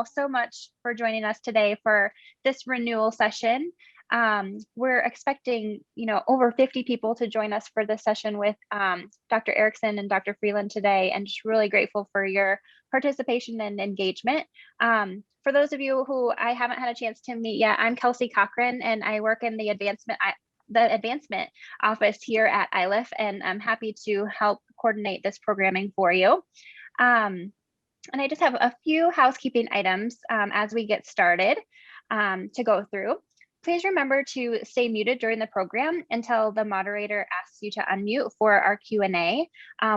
all so much for joining us today for this renewal session. We're expecting, over 50 people to join us for this session with Dr. Erickson and Dr. Freeland today, and just really grateful for your participation and engagement. For those of you who I haven't had a chance to meet yet, I'm Kelsey Cochran, and I work in the advancement office here at ILIF, and I'm happy to help coordinate this programming for you. And I just have a few housekeeping items as we get started to go through. Please remember to stay muted during the program until the moderator asks you to unmute for our Q&A.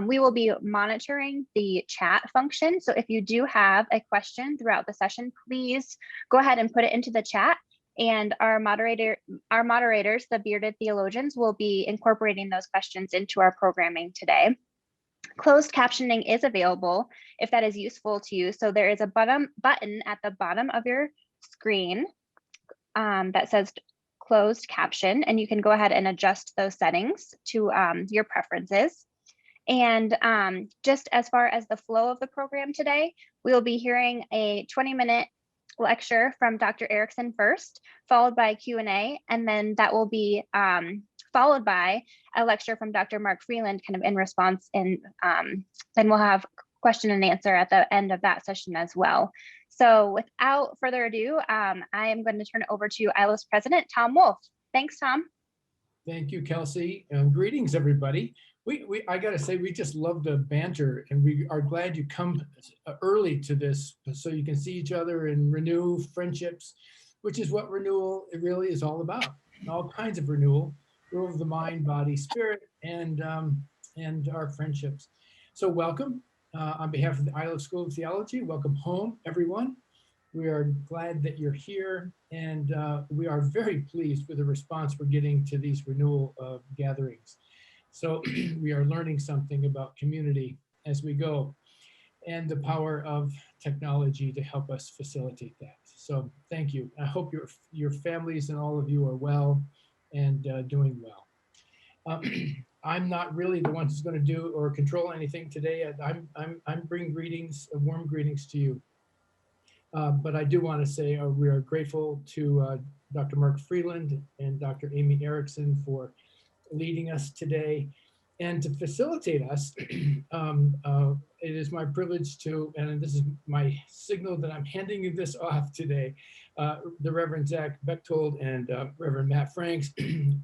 We will be monitoring the chat function. So if you do have a question throughout the session, please go ahead and put it into the chat. And our moderators, the Bearded Theologians, will be incorporating those questions into our programming today. Closed captioning is available if that is useful to you. So there is a button at the bottom of your screen that says closed caption, and you can go ahead and adjust those settings to your preferences. And just as far as the flow of the program today, we will be hearing a 20-minute lecture from Dr. Erickson first, followed by Q&A, and then that will be followed by a lecture from Dr. Mark Freeland kind of in response, and then we'll have question and answer at the end of that session as well. So without further ado, I am going to turn it over to ILO's president, Tom Wolf. Thanks, Tom. Thank you, Kelsey. Greetings, everybody. I got to say, we just love the banter, and we are glad you come early to this so you can see each other and renew friendships, which is what renewal really is all about. All kinds of renewal of the mind, body, spirit, and our friendships. So welcome on behalf of the ILO School of Theology. Welcome home, everyone. We are glad that you're here, and we are very pleased with the response we're getting to these renewal gatherings. So we are learning something about community as we go, and the power of technology to help us facilitate that. So thank you. I hope your families and all of you are well and doing well. I'm not really the one who's going to do or control anything today. I'm bringing greetings, warm greetings to you. But I do want to say we are grateful to Dr. Mark Freeland and Dr. Amy Erickson for leading us today. And to facilitate us, it is my privilege to, and this is my signal that I'm handing you this off today, the Reverend Zach Bechtold and Reverend Matt Franks,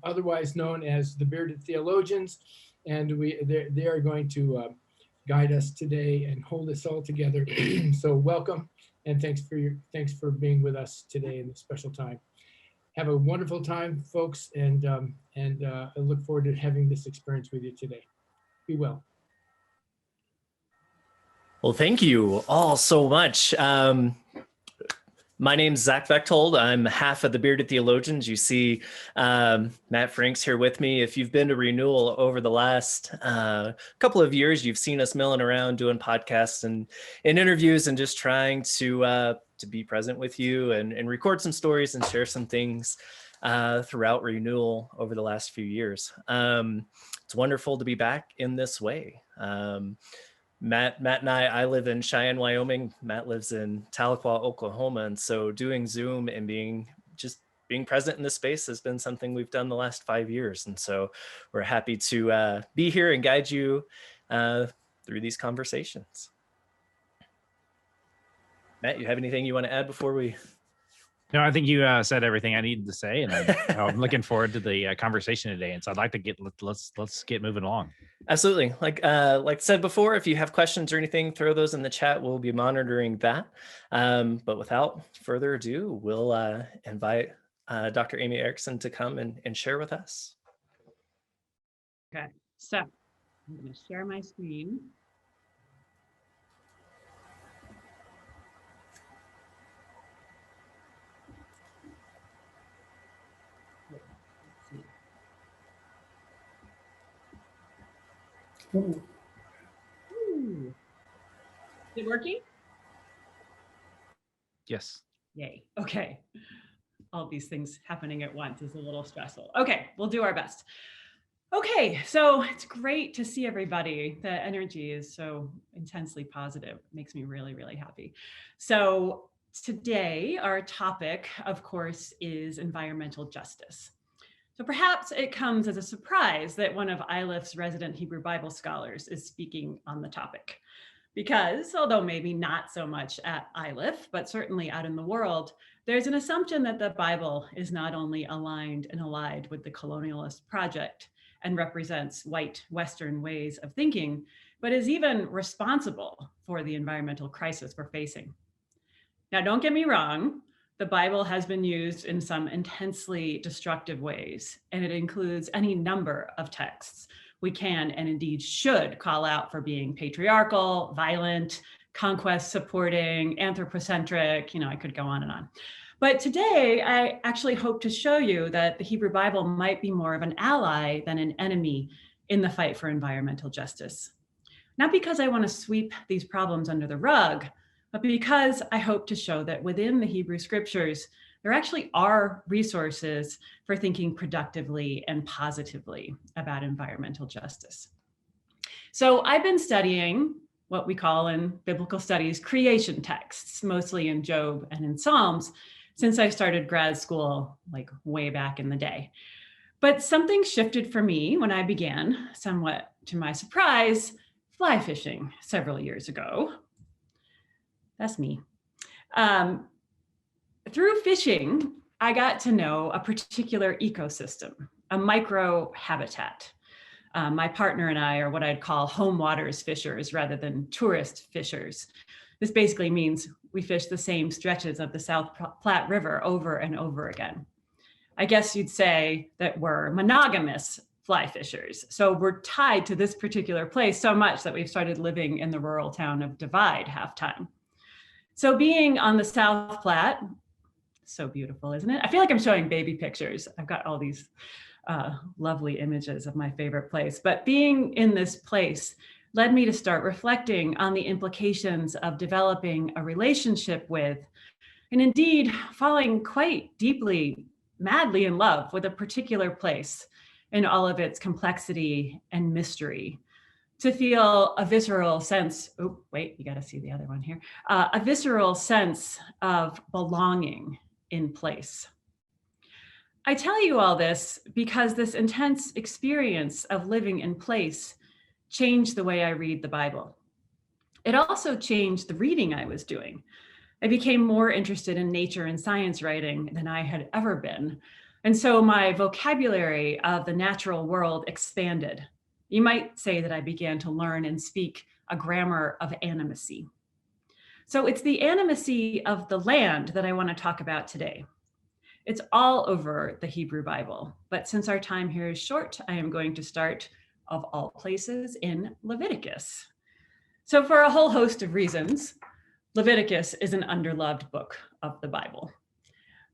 otherwise known as the Bearded Theologians. And they are going to guide us today and hold us all together. So welcome, and thanks for being with us today in this special time. Have a wonderful time, folks, and I look forward to having this experience with you today. Be well. Well, thank you all so much. My name's Zach Bechtold. I'm half of the Bearded Theologians. You see Matt Franks here with me. If you've been to Renewal over the last couple of years, you've seen us milling around doing podcasts and interviews and just trying to be present with you and record some stories and share some things throughout Renewal over the last few years. It's wonderful to be back in this way. Matt and I live in Cheyenne, Wyoming. Matt lives in Tahlequah, Oklahoma. And so doing Zoom and being present in this space has been something we've done the last 5 years. And so we're happy to be here and guide you through these conversations. Matt, you have anything you want to add before we? No, I think you said everything I needed to say, and I'm looking forward to the conversation today. And so I'd like to let's get moving along. Absolutely. Like I said before, if you have questions or anything, throw those in the chat. We'll be monitoring that. But without further ado, we'll invite Dr. Amy Erickson to come and share with us. Okay, so I'm going to share my screen. Ooh. Ooh. Is it working? Yes. Yay. Okay. All these things happening at once is a little stressful. Okay, we'll do our best. Okay, so it's great to see everybody. The energy is so intensely positive. It makes me really, really happy. So today, our topic, of course, is environmental justice. So perhaps it comes as a surprise that one of ILIF's resident Hebrew Bible scholars is speaking on the topic. Because although maybe not so much at ILIF, but certainly out in the world, there's an assumption that the Bible is not only aligned and allied with the colonialist project and represents white Western ways of thinking, but is even responsible for the environmental crisis we're facing. Now, don't get me wrong, the Bible has been used in some intensely destructive ways, and it includes any number of texts we can and indeed should call out for being patriarchal, violent, conquest supporting, anthropocentric, I could go on and on. But today, I actually hope to show you that the Hebrew Bible might be more of an ally than an enemy in the fight for environmental justice. Not because I want to sweep these problems under the rug, but because I hope to show that within the Hebrew scriptures, there actually are resources for thinking productively and positively about environmental justice. So I've been studying what we call in biblical studies creation texts, mostly in Job and in Psalms, since I started grad school like way back in the day. But something shifted for me when I began, somewhat to my surprise, fly fishing several years ago. That's me. Through fishing, I got to know a particular ecosystem, a microhabitat. My partner and I are what I'd call home waters fishers rather than tourist fishers. This basically means we fish the same stretches of the South Platte River over and over again. I guess you'd say that we're monogamous fly fishers. So we're tied to this particular place so much that we've started living in the rural town of Divide half time. So being on the South Platte, so beautiful, isn't it? I feel like I'm showing baby pictures. I've got all these lovely images of my favorite place, but being in this place led me to start reflecting on the implications of developing a relationship with, and indeed falling quite deeply, madly in love with a particular place in all of its complexity and mystery. To feel a visceral sense, oh, wait, you gotta see the other one here, a visceral sense of belonging in place. I tell you all this because this intense experience of living in place changed the way I read the Bible. It also changed the reading I was doing. I became more interested in nature and science writing than I had ever been. And so my vocabulary of the natural world expanded. You might say that I began to learn and speak a grammar of animacy. So it's the animacy of the land that I want to talk about today. It's all over the Hebrew Bible, but since our time here is short, I am going to start, of all places, in Leviticus. So for a whole host of reasons, Leviticus is an underloved book of the Bible.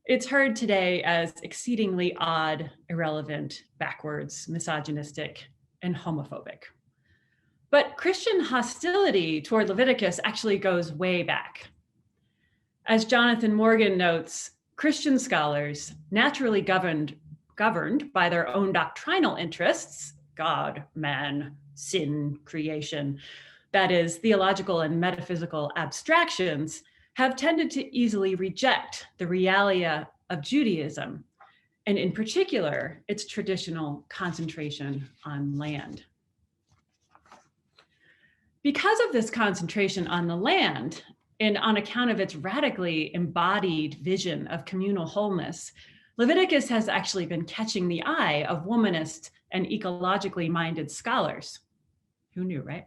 It's heard today as exceedingly odd, irrelevant, backwards, misogynistic, and homophobic. But Christian hostility toward Leviticus actually goes way back. As Jonathan Morgan notes, Christian scholars, naturally governed by their own doctrinal interests, God, man, sin, creation, that is, theological and metaphysical abstractions, have tended to easily reject the realia of Judaism, and in particular, its traditional concentration on land. Because of this concentration on the land, and on account of its radically embodied vision of communal wholeness, Leviticus has actually been catching the eye of womanist and ecologically minded scholars. Who knew, right?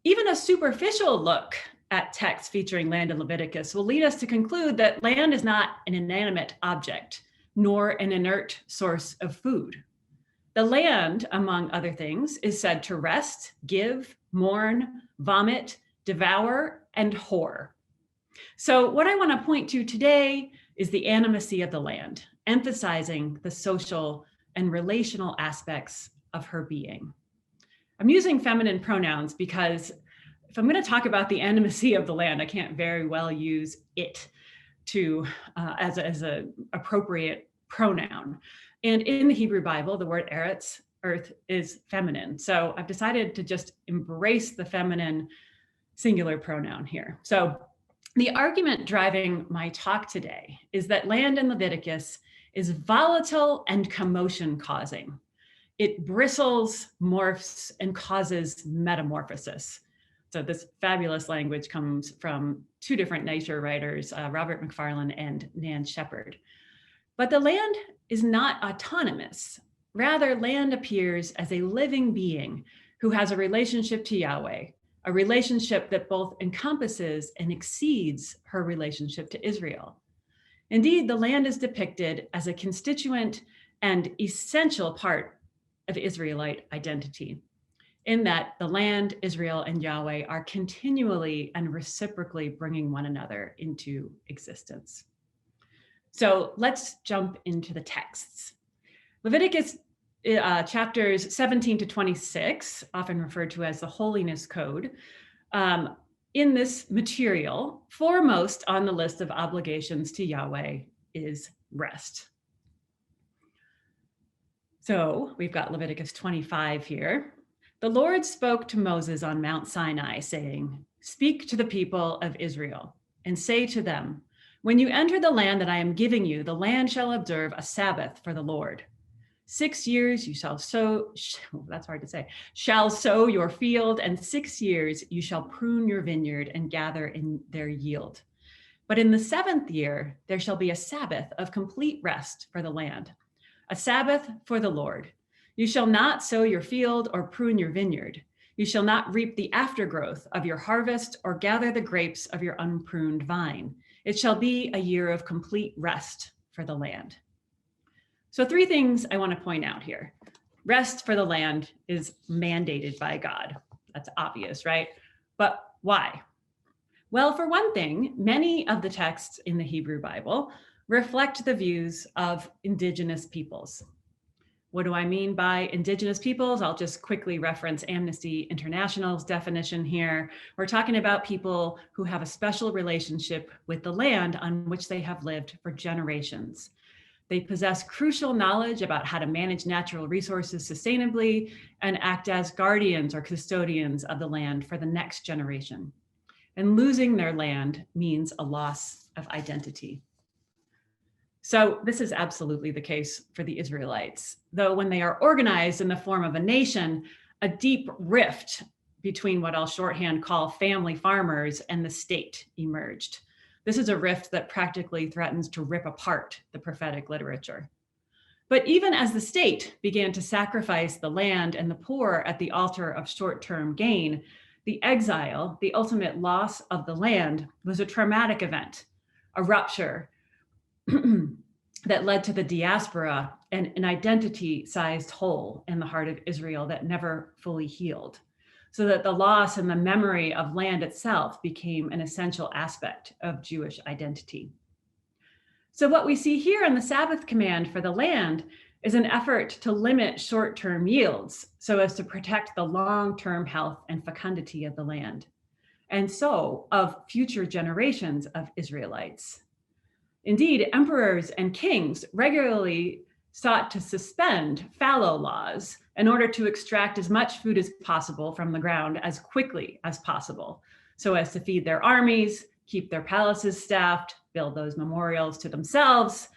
Even a superficial look at texts featuring land in Leviticus will lead us to conclude that land is not an inanimate object, nor an inert source of food. The land, among other things, is said to rest, give, mourn, vomit, devour, and whore. So what I want to point to today is the animacy of the land, emphasizing the social and relational aspects of her being. I'm using feminine pronouns because if I'm going to talk about the animacy of the land, I can't very well use it as an appropriate pronoun. And in the Hebrew Bible, the word eretz, earth, is feminine. So I've decided to just embrace the feminine singular pronoun here. So The argument driving my talk today is that land in Leviticus is volatile and commotion causing. It bristles, morphs, and causes metamorphosis. So this fabulous language comes from two different nature writers, Robert McFarlane and Nan Shepherd. But the land is not autonomous. Rather, land appears as a living being who has a relationship to Yahweh, a relationship that both encompasses and exceeds her relationship to Israel. Indeed, the land is depicted as a constituent and essential part of Israelite identity, in that the land, Israel, and Yahweh are continually and reciprocally bringing one another into existence. So let's jump into the texts. Leviticus chapters 17 to 26, often referred to as the Holiness Code, in this material, foremost on the list of obligations to Yahweh is rest. So we've got Leviticus 25 here. The Lord spoke to Moses on Mount Sinai, saying, "Speak to the people of Israel and say to them, when you enter the land that I am giving you, the land shall observe a Sabbath for the Lord. 6 years you shall sow, that's hard to say, shall sow your field, and 6 years you shall prune your vineyard and gather in their yield. But in the 7th year, there shall be a Sabbath of complete rest for the land, a Sabbath for the Lord. You shall not sow your field or prune your vineyard. You shall not reap the aftergrowth of your harvest or gather the grapes of your unpruned vine. It shall be a year of complete rest for the land." So 3 things I want to point out here. Rest for the land is mandated by God. That's obvious, right? But why? Well, for one thing, many of the texts in the Hebrew Bible reflect the views of indigenous peoples. What do I mean by indigenous peoples? I'll just quickly reference Amnesty International's definition here. We're talking about people who have a special relationship with the land on which they have lived for generations. They possess crucial knowledge about how to manage natural resources sustainably and act as guardians or custodians of the land for the next generation. And losing their land means a loss of identity. So this is absolutely the case for the Israelites, though when they are organized in the form of a nation, a deep rift between what I'll shorthand call family farmers and the state emerged. This is a rift that practically threatens to rip apart the prophetic literature. But even as the state began to sacrifice the land and the poor at the altar of short-term gain, the exile, the ultimate loss of the land, was a traumatic event, a rupture that led to the diaspora and an identity-sized hole in the heart of Israel that never fully healed, so that the loss and the memory of land itself became an essential aspect of Jewish identity. So what we see here in the Sabbath command for the land is an effort to limit short-term yields so as to protect the long-term health and fecundity of the land, and so of future generations of Israelites. Indeed, emperors and kings regularly sought to suspend fallow laws in order to extract as much food as possible from the ground as quickly as possible, so as to feed their armies, keep their palaces staffed, build those memorials to themselves,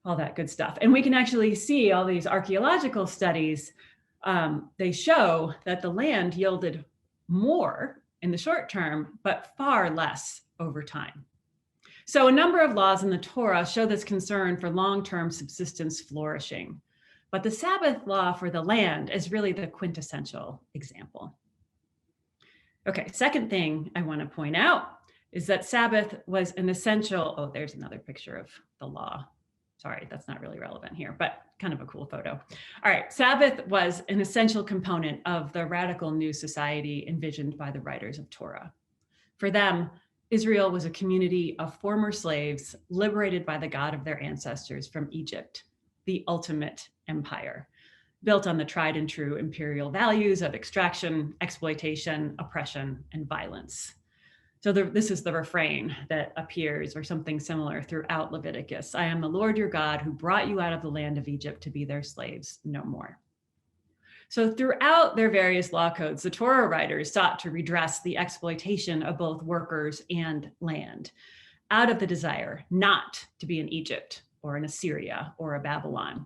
all that good stuff. And we can actually see all these archaeological studies, they show that the land yielded more in the short term, but far less over time. So a number of laws in the Torah show this concern for long-term subsistence flourishing. But the Sabbath law for the land is really the quintessential example. Okay, second thing I want to point out is that Sabbath was an essential, oh, there's another picture of the law. Sorry, that's not really relevant here, but kind of a cool photo. All right, Sabbath was an essential component of the radical new society envisioned by the writers of Torah. For them, Israel was a community of former slaves liberated by the God of their ancestors from Egypt, the ultimate empire, built on the tried and true imperial values of extraction, exploitation, oppression, and violence. So this is the refrain that appears or something similar throughout Leviticus. "I am the Lord your God who brought you out of the land of Egypt to be their slaves no more." So throughout their various law codes, the Torah writers sought to redress the exploitation of both workers and land out of the desire not to be in Egypt or in Assyria or a Babylon.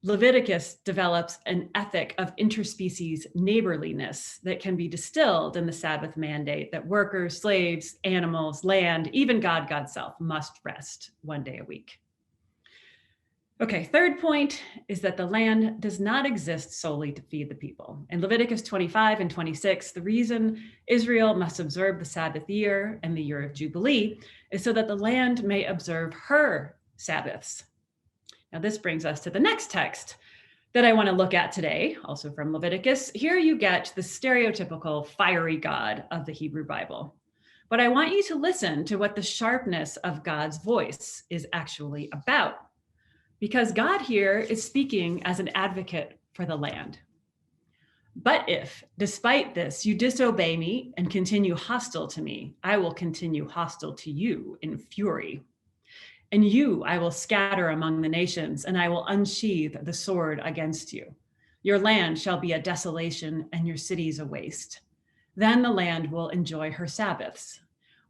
Leviticus develops an ethic of interspecies neighborliness that can be distilled in the Sabbath mandate that workers, slaves, animals, land, even God's self must rest one day a week. Okay, third point is that the land does not exist solely to feed the people. In Leviticus 25 and 26, the reason Israel must observe the Sabbath year and the year of Jubilee is so that the land may observe her Sabbaths. Now, this brings us to the next text that I want to look at today, also from Leviticus. Here you get the stereotypical fiery God of the Hebrew Bible. But I want you to listen to what the sharpness of God's voice is actually about. Because God here is speaking as an advocate for the land. But if, despite this, you disobey me and continue hostile to me, I will continue hostile to you in fury. And you I will scatter among the nations, and I will unsheathe the sword against you. Your land shall be a desolation, and your cities a waste. Then the land will enjoy her Sabbaths.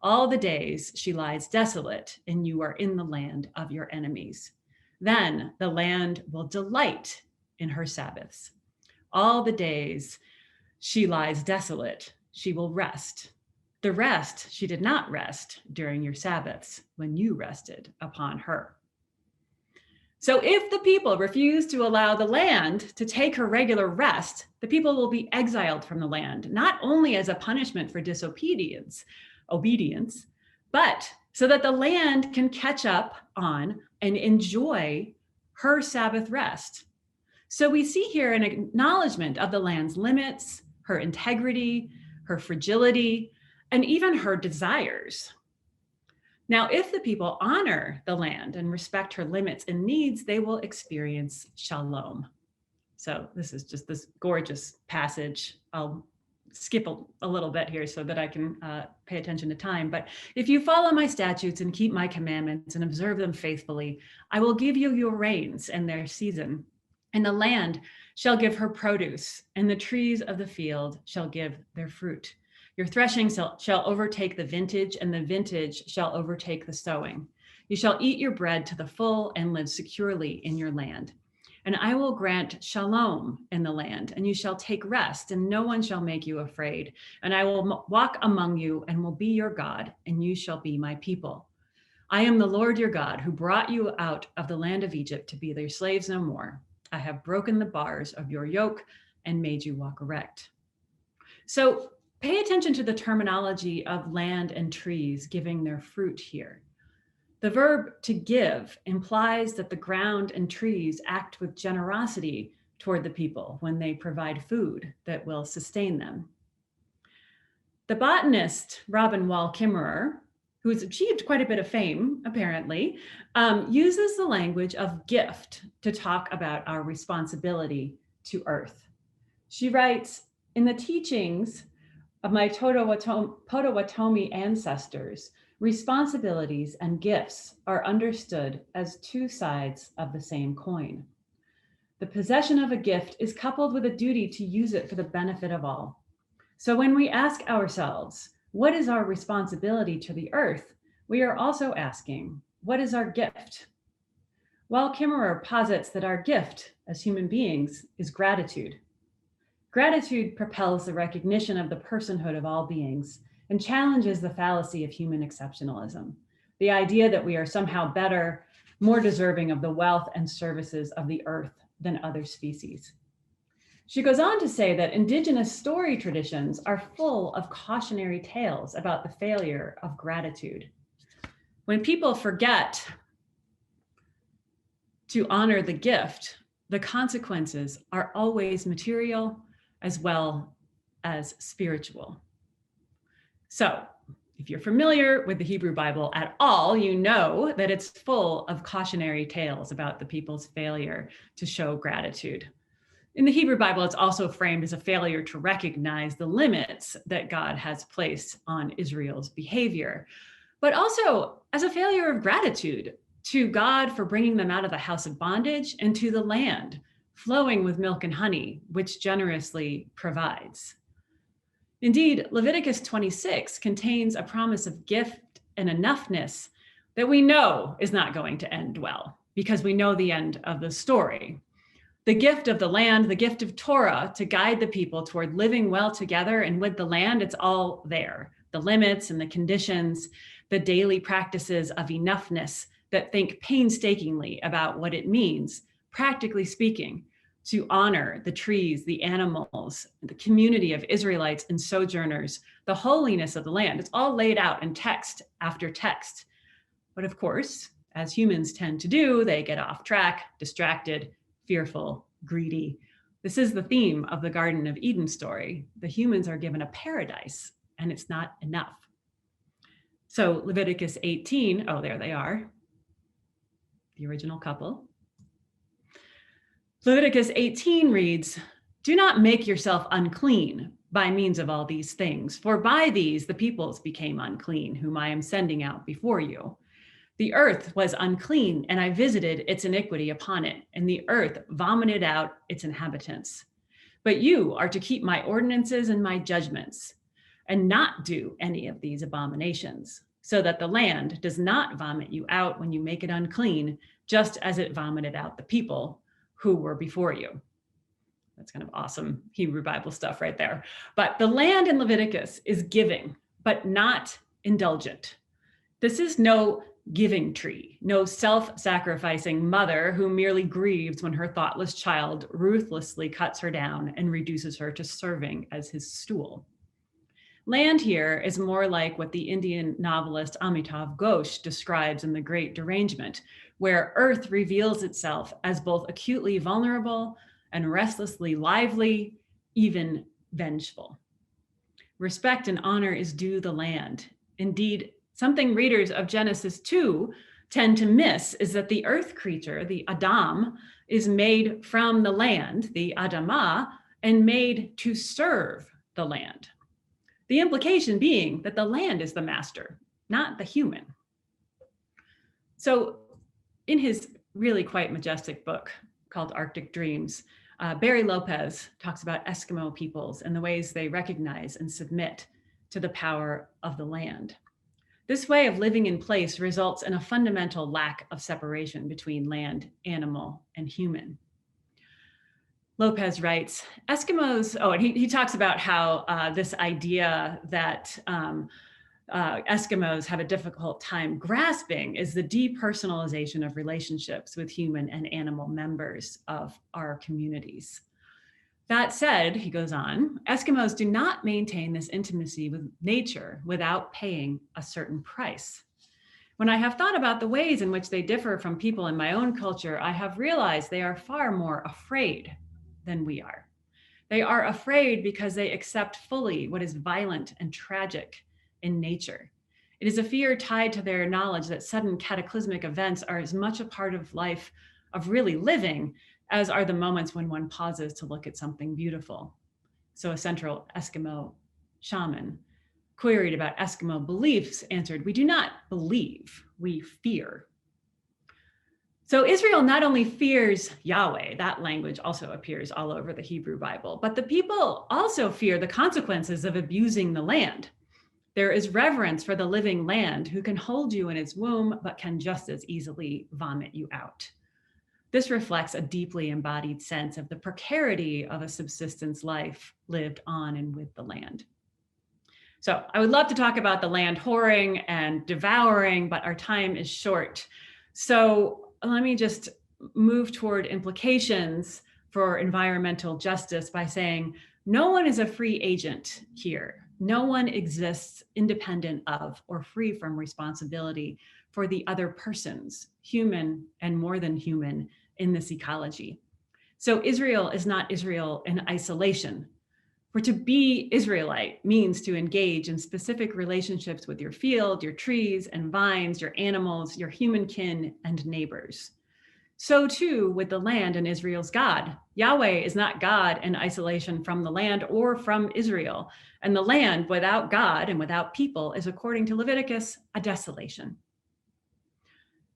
All the days she lies desolate, and you are in the land of your enemies. Then the land will delight in her Sabbaths. All the days she lies desolate, she will rest. The rest she did not rest during your Sabbaths when you rested upon her. So if the people refuse to allow the land to take her regular rest, the people will be exiled from the land, not only as a punishment for obedience, but so that the land can catch up on and enjoy her Sabbath rest. So we see here an acknowledgement of the land's limits, her integrity, her fragility, and even her desires. Now, if the people honor the land and respect her limits and needs, they will experience shalom. So this is just this gorgeous passage. I'll skip a little bit here so that I can pay attention to time. But if you follow my statutes and keep my commandments and observe them faithfully, I will give you your rains and their season. And the land shall give her produce, and the trees of the field shall give their fruit. Your threshing shall overtake the vintage, and the vintage shall overtake the sowing. You shall eat your bread to the full and live securely in your land. And I will grant shalom in the land, and you shall take rest, and no one shall make you afraid. And I will walk among you and will be your God, and you shall be my people. I am the Lord your God, who brought you out of the land of Egypt to be their slaves no more. I have broken the bars of your yoke and made you walk erect. So pay attention to the terminology of land and trees giving their fruit here. The verb to give implies that the ground and trees act with generosity toward the people when they provide food that will sustain them. The botanist Robin Wall Kimmerer, who's achieved quite a bit of fame, apparently, uses the language of gift to talk about our responsibility to earth. She writes, in the teachings of my Potawatomi ancestors, responsibilities and gifts are understood as two sides of the same coin. The possession of a gift is coupled with a duty to use it for the benefit of all. So when we ask ourselves, what is our responsibility to the earth? We are also asking, what is our gift? Wall Kimmerer posits that our gift as human beings is gratitude. Gratitude propels the recognition of the personhood of all beings and challenges the fallacy of human exceptionalism, the idea that we are somehow better, more deserving of the wealth and services of the earth than other species. She goes on to say that indigenous story traditions are full of cautionary tales about the failure of gratitude. When people forget to honor the gift, the consequences are always material as well as spiritual. So if you're familiar with the Hebrew Bible at all, you know that it's full of cautionary tales about the people's failure to show gratitude. In the Hebrew Bible, it's also framed as a failure to recognize the limits that God has placed on Israel's behavior, but also as a failure of gratitude to God for bringing them out of the house of bondage and to the land flowing with milk and honey, which generously provides. Indeed, Leviticus 26 contains a promise of gift and enoughness that we know is not going to end well, because we know the end of the story. The gift of the land, the gift of Torah to guide the people toward living well together and with the land, it's all there. The limits and the conditions, the daily practices of enoughness that think painstakingly about what it means, practically speaking, to honor the trees, the animals, the community of Israelites and sojourners, the holiness of the land. It's all laid out in text after text. But of course, as humans tend to do, they get off track, distracted, fearful, greedy. This is the theme of the Garden of Eden story. The humans are given a paradise, and it's not enough. So Leviticus 18, oh, there they are, the original couple. Leviticus 18 reads, "Do not make yourself unclean by means of all these things, for by these the peoples became unclean, whom I am sending out before you. The earth was unclean, and I visited its iniquity upon it, and the earth vomited out its inhabitants. But you are to keep my ordinances and my judgments, and not do any of these abominations, so that the land does not vomit you out when you make it unclean, just as it vomited out the people who were before you." That's kind of awesome Hebrew Bible stuff right there. But the land in Leviticus is giving, but not indulgent. This is no giving tree, no self-sacrificing mother who merely grieves when her thoughtless child ruthlessly cuts her down and reduces her to serving as his stool. Land here is more like what the Indian novelist Amitav Ghosh describes in The Great Derangement, where earth reveals itself as both acutely vulnerable and restlessly lively, even vengeful. Respect and honor is due the land. Indeed, something readers of Genesis 2 tend to miss is that the earth creature, the Adam, is made from the land, the Adamah, and made to serve the land. The implication being that the land is the master, not the human. So in his really quite majestic book called Arctic Dreams, Barry Lopez talks about Eskimo peoples and the ways they recognize and submit to the power of the land. This way of living in place results in a fundamental lack of separation between land, animal, and human. Lopez writes, Eskimos, and he talks about how this idea that Eskimos have a difficult time grasping is the depersonalization of relationships with human and animal members of our communities. That said, he goes on, Eskimos do not maintain this intimacy with nature without paying a certain price. When I have thought about the ways in which they differ from people in my own culture, I have realized they are far more afraid than we are. They are afraid because they accept fully what is violent and tragic in nature. It is a fear tied to their knowledge that sudden cataclysmic events are as much a part of life, of really living, as are the moments when one pauses to look at something beautiful. So a central Eskimo shaman, queried about Eskimo beliefs, answered, "We do not believe, we fear." So Israel not only fears Yahweh, that language also appears all over the Hebrew Bible, but the people also fear the consequences of abusing the land. There is reverence for the living land who can hold you in its womb, but can just as easily vomit you out. This reflects a deeply embodied sense of the precarity of a subsistence life lived on and with the land. So I would love to talk about the land whoring and devouring, but our time is short. So let me just move toward implications for environmental justice by saying no one is a free agent here. No one exists independent of or free from responsibility for the other persons, human and more than human, in this ecology. So Israel is not Israel in isolation. For to be Israelite means to engage in specific relationships with your field, your trees and vines, your animals, your human kin and neighbors. So too with the land and Israel's God. Yahweh is not God in isolation from the land or from Israel. And the land without God and without people is, according to Leviticus, a desolation.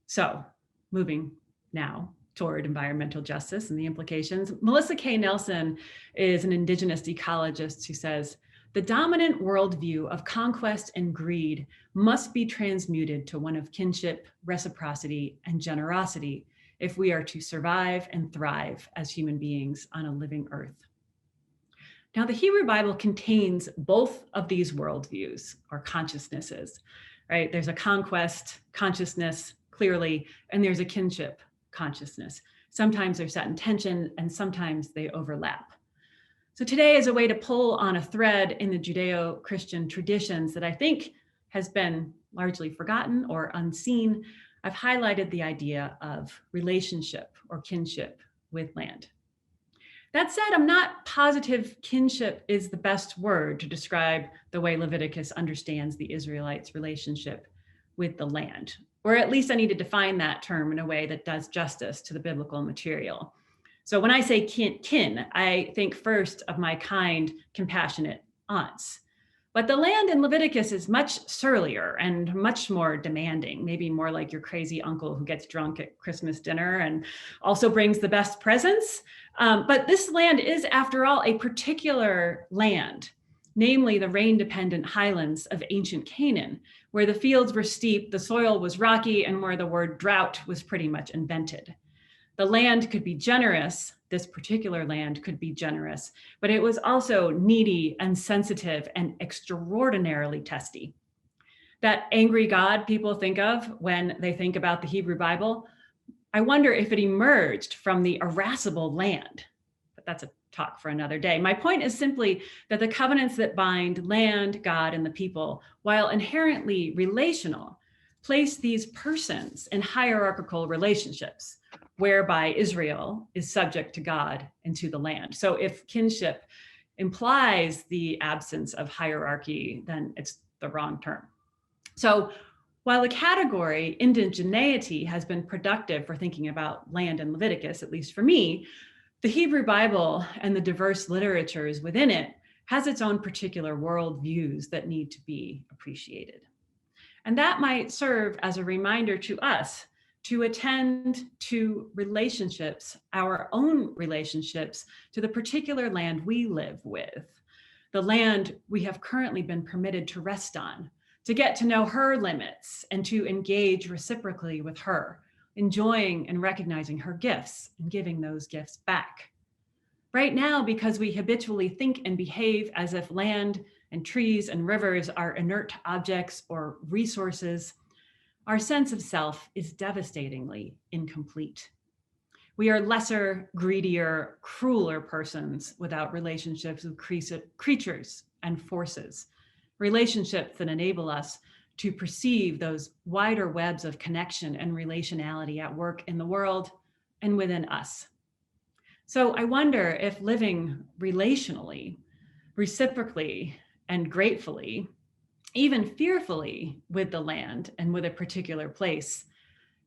So moving now toward environmental justice and the implications. Melissa K. Nelson is an indigenous ecologist who says, the dominant worldview of conquest and greed must be transmuted to one of kinship, reciprocity, and generosity if we are to survive and thrive as human beings on a living earth. Now, the Hebrew Bible contains both of these worldviews or consciousnesses, right? There's a conquest consciousness, clearly, and there's a kinship consciousness. Sometimes they're set in tension and sometimes they overlap. So today, as a way to pull on a thread in the Judeo-Christian traditions that I think has been largely forgotten or unseen, I've highlighted the idea of relationship or kinship with land. That said, I'm not positive kinship is the best word to describe the way Leviticus understands the Israelites' relationship with the land, or at least I need to define that term in a way that does justice to the biblical material. So when I say kin, I think first of my kind, compassionate aunts. But the land in Leviticus is much surlier and much more demanding, maybe more like your crazy uncle who gets drunk at Christmas dinner and also brings the best presents. But this land is, after all, a particular land, namely the rain-dependent highlands of ancient Canaan, where the fields were steep, the soil was rocky, and where the word drought was pretty much invented. The land could be generous, this particular land could be generous, but it was also needy and sensitive and extraordinarily testy. That angry God people think of when they think about the Hebrew Bible, I wonder if it emerged from the irascible land, but that's a talk for another day. My point is simply that the covenants that bind land, God, and the people, while inherently relational, place these persons in hierarchical relationships, whereby Israel is subject to God and to the land. So if kinship implies the absence of hierarchy, then it's the wrong term. So while the category indigeneity has been productive for thinking about land in Leviticus, at least for me, the Hebrew Bible and the diverse literatures within it has its own particular worldviews that need to be appreciated. And that might serve as a reminder to us to attend to relationships, our own relationships, to the particular land we live with, the land we have currently been permitted to rest on, to get to know her limits and to engage reciprocally with her, enjoying and recognizing her gifts and giving those gifts back. Right now, because we habitually think and behave as if land and trees and rivers are inert objects or resources, our sense of self is devastatingly incomplete. We are lesser, greedier, crueler persons without relationships with creatures and forces, relationships that enable us to perceive those wider webs of connection and relationality at work in the world and within us. So I wonder if living relationally, reciprocally, and gratefully, even fearfully with the land and with a particular place,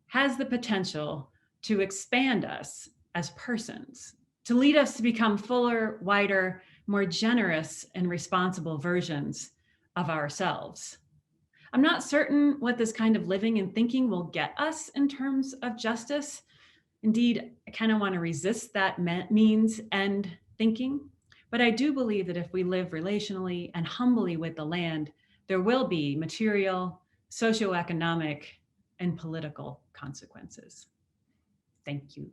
has the potential to expand us as persons, to lead us to become fuller, wider, more generous and responsible versions of ourselves. I'm not certain what this kind of living and thinking will get us in terms of justice. Indeed, I kind of want to resist that means and thinking, but I do believe that if we live relationally and humbly with the land, there will be material, socioeconomic, and political consequences. Thank you.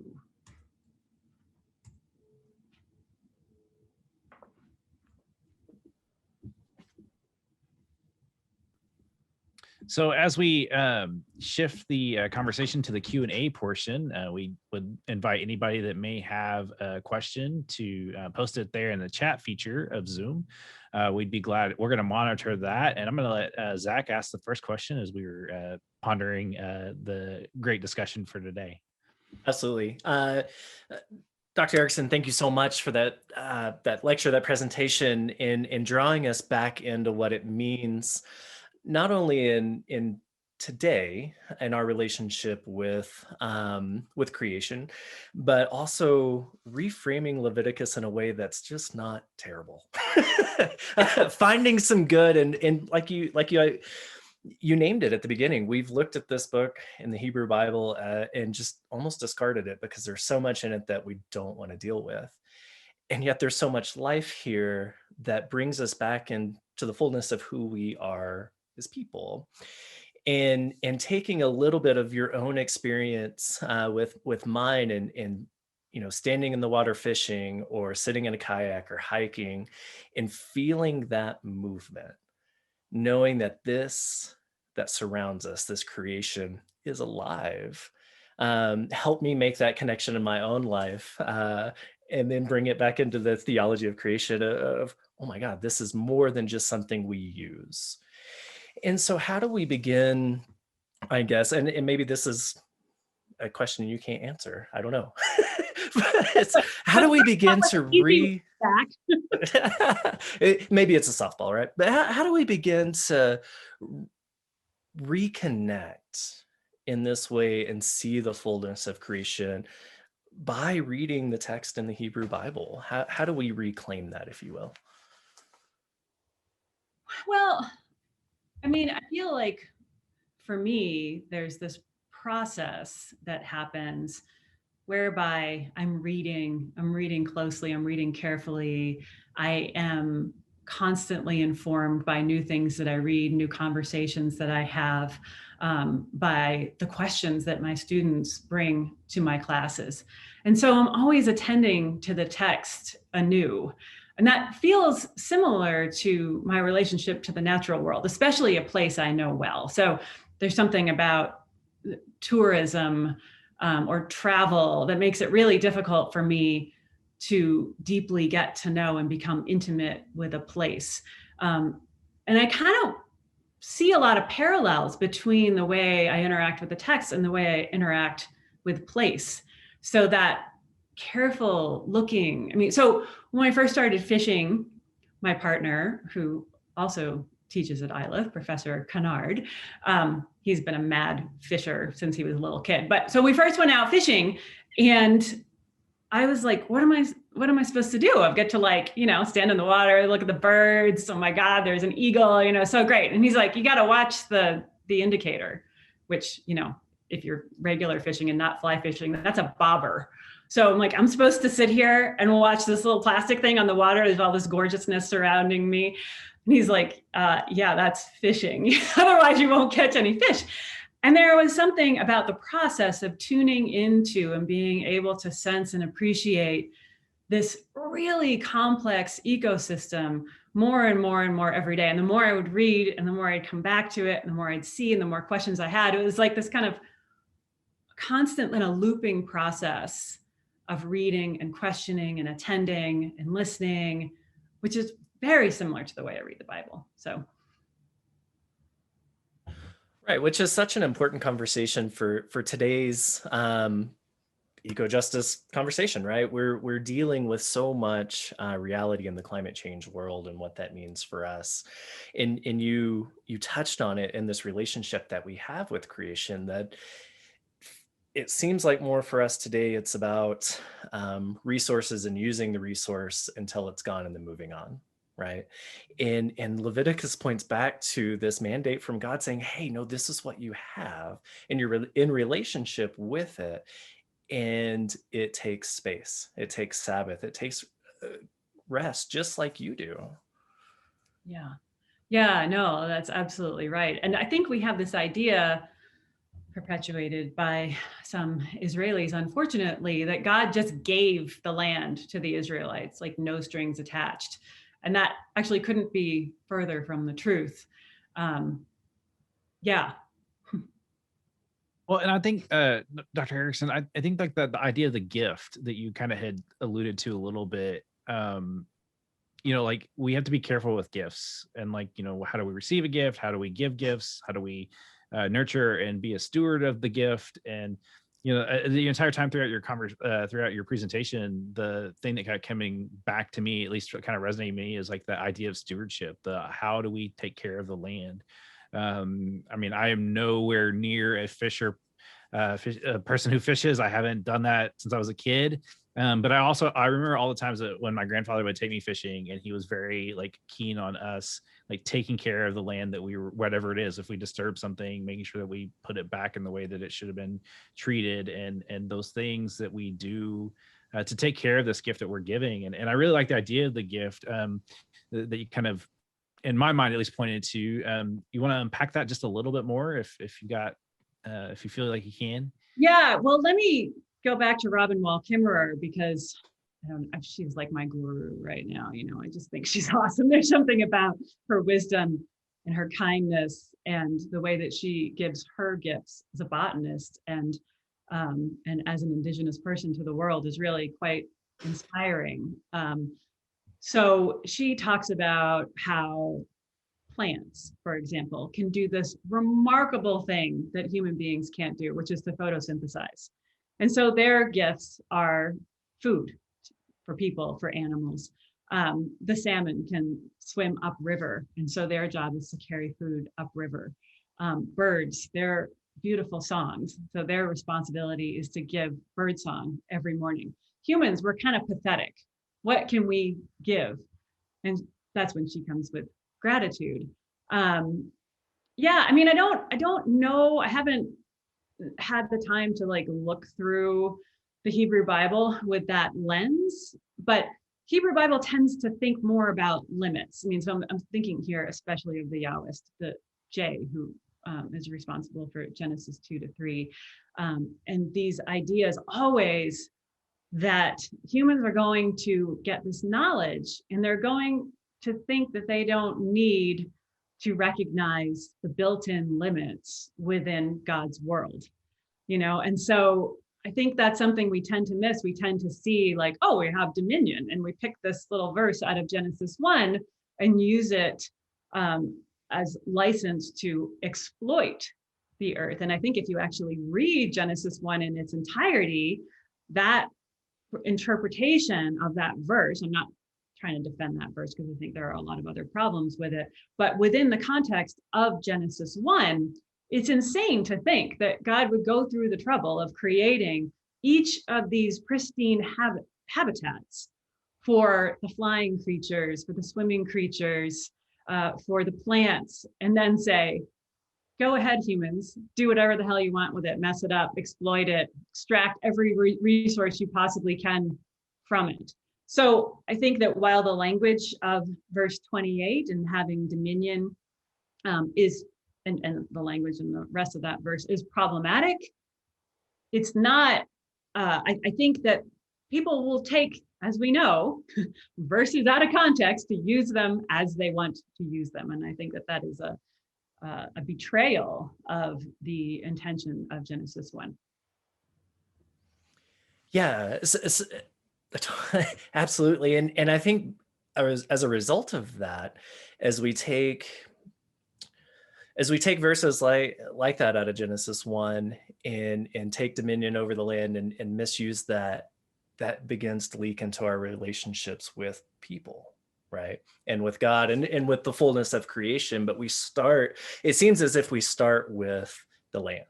So as we shift the conversation to the Q&A portion, we would invite anybody that may have a question to post it there in the chat feature of Zoom. We'd be glad. We're going to monitor that. And I'm going to let Zach ask the first question as we were pondering the great discussion for today. Absolutely. Dr. Erickson, thank you so much for that that lecture, that presentation, in drawing us back into what it means, not only in today and our relationship with creation, but also reframing Leviticus in a way that's just not terrible. Finding some good and like you you named it at the beginning. We've looked at this book in the Hebrew Bible and just almost discarded it because there's so much in it that we don't want to deal with. And yet there's so much life here that brings us back into the fullness of who we are as people. And taking a little bit of your own experience with mine and standing in the water fishing or sitting in a kayak or hiking and feeling that movement, knowing that this that surrounds us, this creation, is alive. Help me make that connection in my own life, and then bring it back into the theology of creation of, oh my God, this is more than just something we use. And so how do we begin, I guess, and maybe this is a question you can't answer, I don't know. But how do we begin to maybe it's a softball, right? But how do we begin to reconnect in this way and see the fullness of creation by reading the text in the Hebrew Bible? How do we reclaim that, if you will? Well, I mean, I feel like for me, there's this process that happens whereby I'm reading closely, I'm reading carefully. I am constantly informed by new things that I read, new conversations that I have, by the questions that my students bring to my classes. And so I'm always attending to the text anew. And that feels similar to my relationship to the natural world, especially a place I know well. So there's something about tourism or travel that makes it really difficult for me to deeply get to know and become intimate with a place. And I kind of see a lot of parallels between the way I interact with the text and the way I interact with place. So that careful looking, so when I first started fishing, my partner, who also teaches at Iliff, Professor Kennard, he's been a mad fisher since he was a little kid. But so we first went out fishing and I was like, what am I supposed to do? I've got to stand in the water, look at the birds. Oh my God, there's an eagle, so great. And he's like, you got to watch the indicator, which, if you're regular fishing and not fly fishing, that's a bobber. So I'm like, I'm supposed to sit here and watch this little plastic thing on the water. There's all this gorgeousness surrounding me. And he's like, yeah, that's fishing. Otherwise you won't catch any fish. And there was something about the process of tuning into and being able to sense and appreciate this really complex ecosystem more and more and more every day. And the more I would read and the more I'd come back to it and the more I'd see and the more questions I had, it was like this kind of constant and a looping process of reading and questioning and attending and listening, which is very similar to the way I read the Bible. So. Right, which is such an important conversation for today's eco-justice conversation, right? We're dealing with so much reality in the climate change world and what that means for us. And you touched on it in this relationship that we have with creation, that it seems like more for us today, it's about resources and using the resource until it's gone and then moving on. Right. And Leviticus points back to this mandate from God saying, hey, no, this is what you have, and you're in relationship with it. And it takes space. It takes Sabbath. It takes rest, just like you do. Yeah. Yeah, no, that's absolutely right. And I think we have this idea perpetuated by some Israelis, unfortunately, that God just gave the land to the Israelites, like no strings attached. And that actually couldn't be further from the truth. Yeah. Well, and I think, Dr. Erickson, I think like the idea of the gift that you kind of had alluded to a little bit, like we have to be careful with gifts and how do we receive a gift? How do we give gifts? How do we nurture and be a steward of the gift? And the entire time throughout your presentation, the thing that kept coming back to me, at least what kind of resonated with me, is like the idea of stewardship. How do we take care of the land? I am nowhere near a fisher a person who fishes. I haven't done that since I was a kid. But I remember all the times that when my grandfather would take me fishing, and he was very like keen on us, like taking care of the land that we were, whatever it is, if we disturb something, making sure that we put it back in the way that it should have been treated, and those things that we do to take care of this gift that we're giving. And I really like the idea of the gift that you kind of, in my mind at least, pointed to. You want to unpack that just a little bit more if you feel like you can? Yeah, well, let me go back to Robin Wall Kimmerer, because she's like my guru right now. I just think she's awesome. There's something about her wisdom and her kindness and the way that she gives her gifts as a botanist and as an indigenous person to the world is really quite inspiring. So she talks about how plants, for example, can do this remarkable thing that human beings can't do, which is to photosynthesize. And so their gifts are food for people, for animals. The salmon can swim upriver, and so their job is to carry food upriver. Birds, their beautiful songs, so their responsibility is to give bird song every morning. Humans, we're kind of pathetic. What can we give? And that's when she comes with gratitude. Yeah, I mean, I don't know. I haven't had the time to like look through the Hebrew Bible with that lens, but Hebrew Bible tends to think more about limits. I mean, so I'm thinking here especially of the Yahwist, the J, who is responsible for Genesis 2-3, and these ideas always that humans are going to get this knowledge and they're going to think that they don't need to recognize the built-in limits within God's world, and so I think that's something we tend to miss. We tend to see like, oh, we have dominion, and we pick this little verse out of Genesis 1 and use it as license to exploit the earth. And I think if you actually read Genesis 1 in its entirety, that interpretation of that verse, I'm not trying to defend that verse because I think there are a lot of other problems with it, but within the context of Genesis 1, it's insane to think that God would go through the trouble of creating each of these pristine habitats for the flying creatures, for the swimming creatures, for the plants, and then say, go ahead, humans, do whatever the hell you want with it, mess it up, exploit it, extract every resource you possibly can from it. So I think that while the language of verse 28 and having dominion is, and the language in the rest of that verse is problematic, it's not, I think that people will take, as we know, verses out of context to use them as they want to use them. And I think that that is a betrayal of the intention of Genesis 1. Yeah, absolutely. And I think as a result of that, as we take verses like that out of Genesis 1 and take dominion over the land and misuse that begins to leak into our relationships with people, right? And with God and with the fullness of creation. But it seems as if we start with the land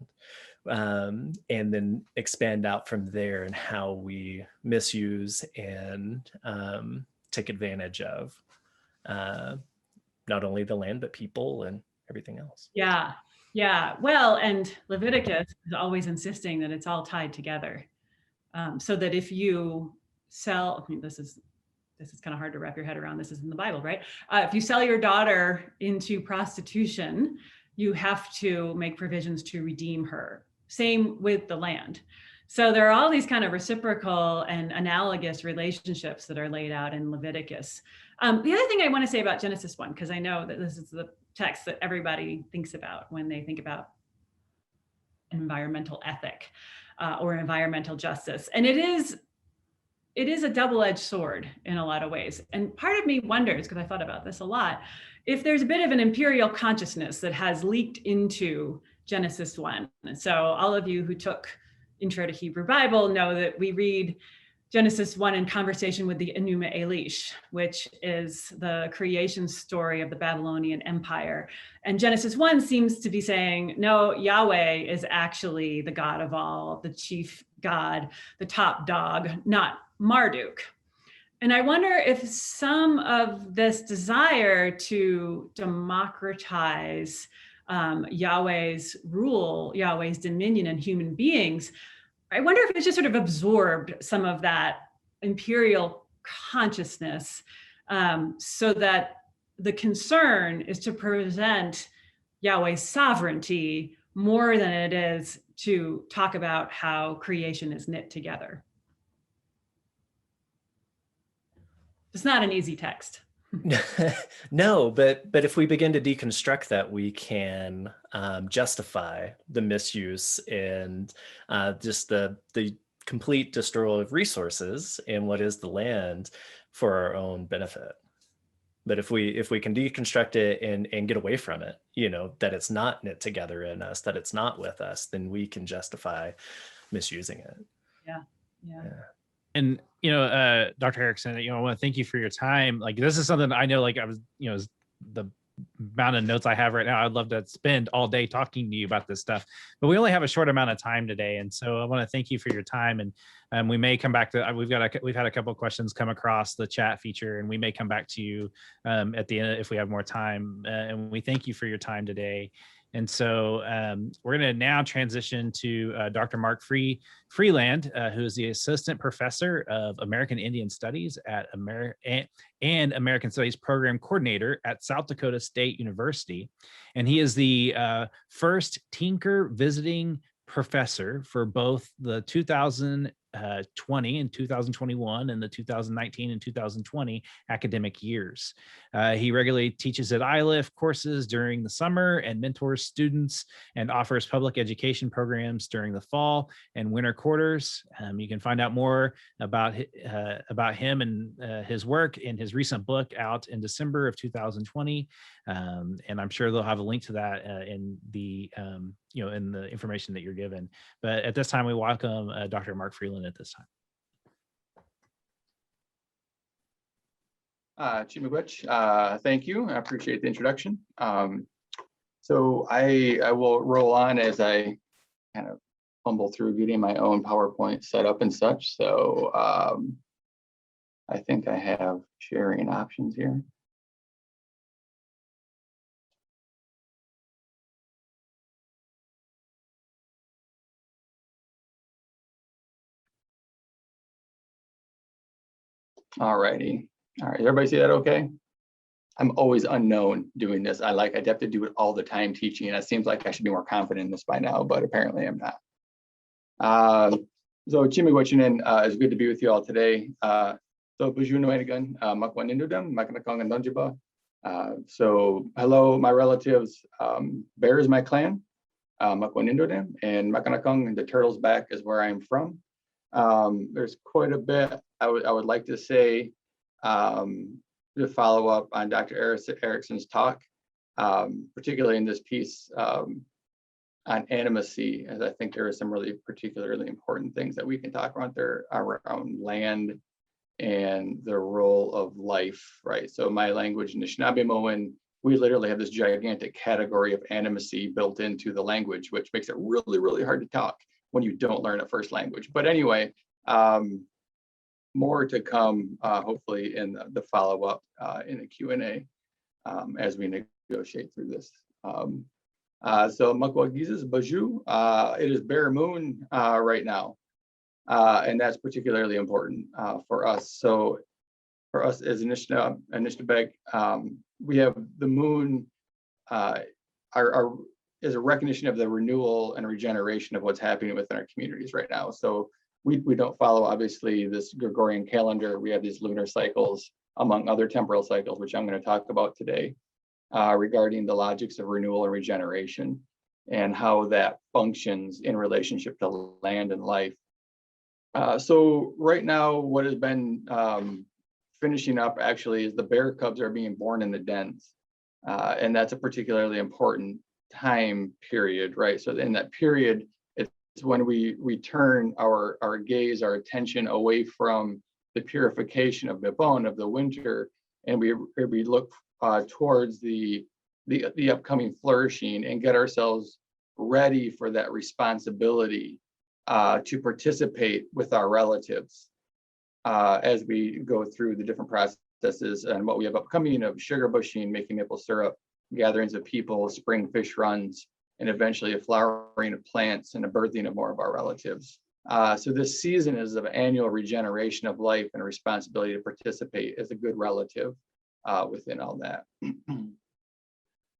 and then expand out from there and how we misuse and take advantage of not only the land, but people and everything else. Yeah. Well, and Leviticus is always insisting that it's all tied together. So that if you sell, I mean, this is kind of hard to wrap your head around. This is in the Bible, right? If you sell your daughter into prostitution, you have to make provisions to redeem her. Same with the land. So there are all these kind of reciprocal and analogous relationships that are laid out in Leviticus. The other thing I want to say about Genesis 1, because I know that this is the text that everybody thinks about when they think about environmental ethic or environmental justice. And it is a double-edged sword in a lot of ways. And part of me wonders, because I thought about this a lot, if there's a bit of an imperial consciousness that has leaked into Genesis 1. So all of you who took Intro to Hebrew Bible know that we read Genesis 1 in conversation with the Enuma Elish, which is the creation story of the Babylonian Empire. And Genesis 1 seems to be saying, no, Yahweh is actually the God of all, the chief God, the top dog, not Marduk. And I wonder if some of this desire to democratize Yahweh's rule, Yahweh's dominion in human beings, I wonder if it's just sort of absorbed some of that imperial consciousness, so that the concern is to present Yahweh's sovereignty more than it is to talk about how creation is knit together. It's not an easy text. No, but if we begin to deconstruct that, we can justify the misuse and just the complete destroyal of resources in what is the land for our own benefit. But if we can deconstruct it and get away from it, you know, that it's not knit together in us, that it's not with us, then we can justify misusing it. Yeah. And, you know, Dr. Erickson, you know, I want to thank you for your time. Like, this is something I know, like I was, you know, the amount of notes I have right now, I'd love to spend all day talking to you about this stuff, but we only have a short amount of time today. And so I want to thank you for your time. And we may come back to, we've had a couple of questions come across the chat feature, and we may come back to you at the end if we have more time. And we thank you for your time today. And so we're going to now transition to Dr. Mark Freeland, who is the Assistant Professor of American Indian Studies at and American Studies Program Coordinator at South Dakota State University. And he is the first Tinker Visiting Professor for both the 2020 and 2021 and the 2019 and 2020 academic years. He regularly teaches at ILIF courses during the summer and mentors students and offers public education programs during the fall and winter quarters. You can find out more about him and his work in his recent book out in December of 2020. And I'm sure they'll have a link to that in the in the information that you're given. But at this time, we welcome Dr. Mark Freeland at this time. Chimigwech, thank you. I appreciate the introduction. So I will roll on as I kind of fumble through getting my own PowerPoint set up and such. So I think I have sharing options here. All righty. All right, everybody see that okay? I'm always unknown doing this. I have to do it all the time teaching, and it seems like I should be more confident in this by now, but apparently I'm not. So Chimigwechinen, it's good to be with you all today. So Bujunuenagan, Makwanindudam, Makanakong and Dunjiba. So hello, my relatives. Bear is my clan, Makwanindudam, and Makanakong and the Turtles Back is where I'm from. There's quite a bit I would like to say to follow up on Dr. Erickson's talk, particularly in this piece on animacy, as I think there are some really particularly important things that we can talk about there around land and the role of life, right? So my language, Anishinaabemowin, we literally have this gigantic category of animacy built into the language, which makes it really, really hard to talk when you don't learn a first language. But anyway, more to come, hopefully in the follow-up in the Q&A as we negotiate through this. So Makwagizes Baju, it is bare moon right now, and that's particularly important for us. So for us as Anishinaabeg, we have the moon is a recognition of the renewal and regeneration of what's happening within our communities right now. So we don't follow, obviously, this Gregorian calendar. We have these lunar cycles, among other temporal cycles, which I'm going to talk about today, regarding the logics of renewal and regeneration and how that functions in relationship to land and life. So right now, what has been finishing up actually is the bear cubs are being born in the dens. And that's a particularly important time period, right? So in that period, it's when we turn our gaze, our attention away from the purification of the bone of the winter, and we look towards the upcoming flourishing and get ourselves ready for that responsibility to participate with our relatives as we go through the different processes and what we have upcoming of sugar bushing, making maple syrup, gatherings of people, spring fish runs, and eventually a flowering of plants and a birthing of more of our relatives. So this season is of annual regeneration of life and a responsibility to participate as a good relative within all that.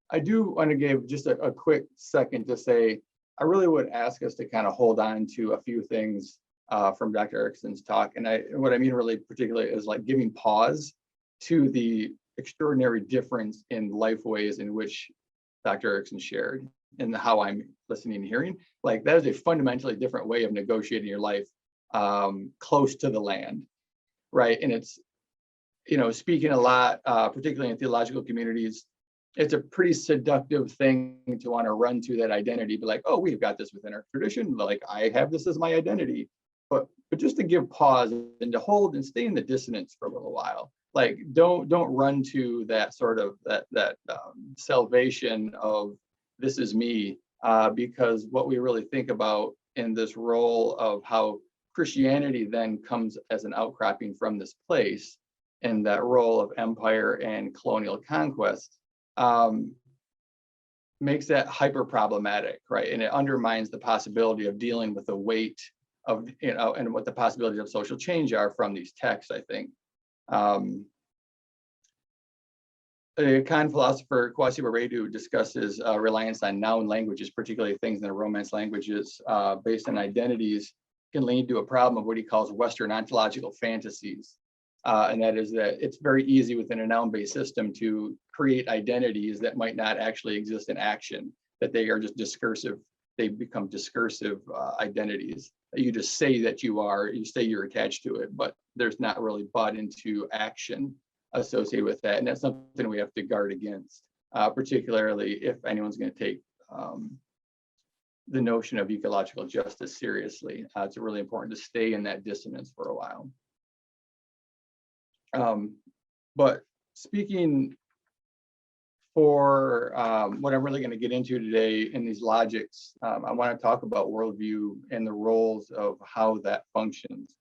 I do want to give just a quick second to say, I really would ask us to kind of hold on to a few things from Dr. Erickson's talk. And what I mean really particularly is like giving pause to the extraordinary difference in life ways in which Dr. Erickson shared and how I'm listening and hearing. Like that is a fundamentally different way of negotiating your life close to the land, right? And it's, speaking a lot, particularly in theological communities, it's a pretty seductive thing to want to run to that identity, be like, oh, we've got this within our tradition. Like I have this as my identity, but just to give pause and to hold and stay in the dissonance for a little while. Like don't run to that sort of that salvation of this is me, because what we really think about in this role of how Christianity then comes as an outcropping from this place and that role of empire and colonial conquest makes that hyper problematic, right? And it undermines the possibility of dealing with the weight of, and what the possibilities of social change are from these texts, I think. A Khan philosopher, Kwasi Baredu, discusses reliance on noun languages, particularly things in the Romance languages, based on identities, can lead to a problem of what he calls Western ontological fantasies. And that is that it's very easy within a noun-based system to create identities that might not actually exist in action, that they are just discursive. They become discursive identities that you just say that you say you're attached to it, but there's not really bought into action associated with that. And that's something we have to guard against, particularly if anyone's going to take the notion of ecological justice seriously. It's really important to stay in that dissonance for a while. But speaking for what I'm really going to get into today in these logics, I want to talk about worldview and the roles of how that functions.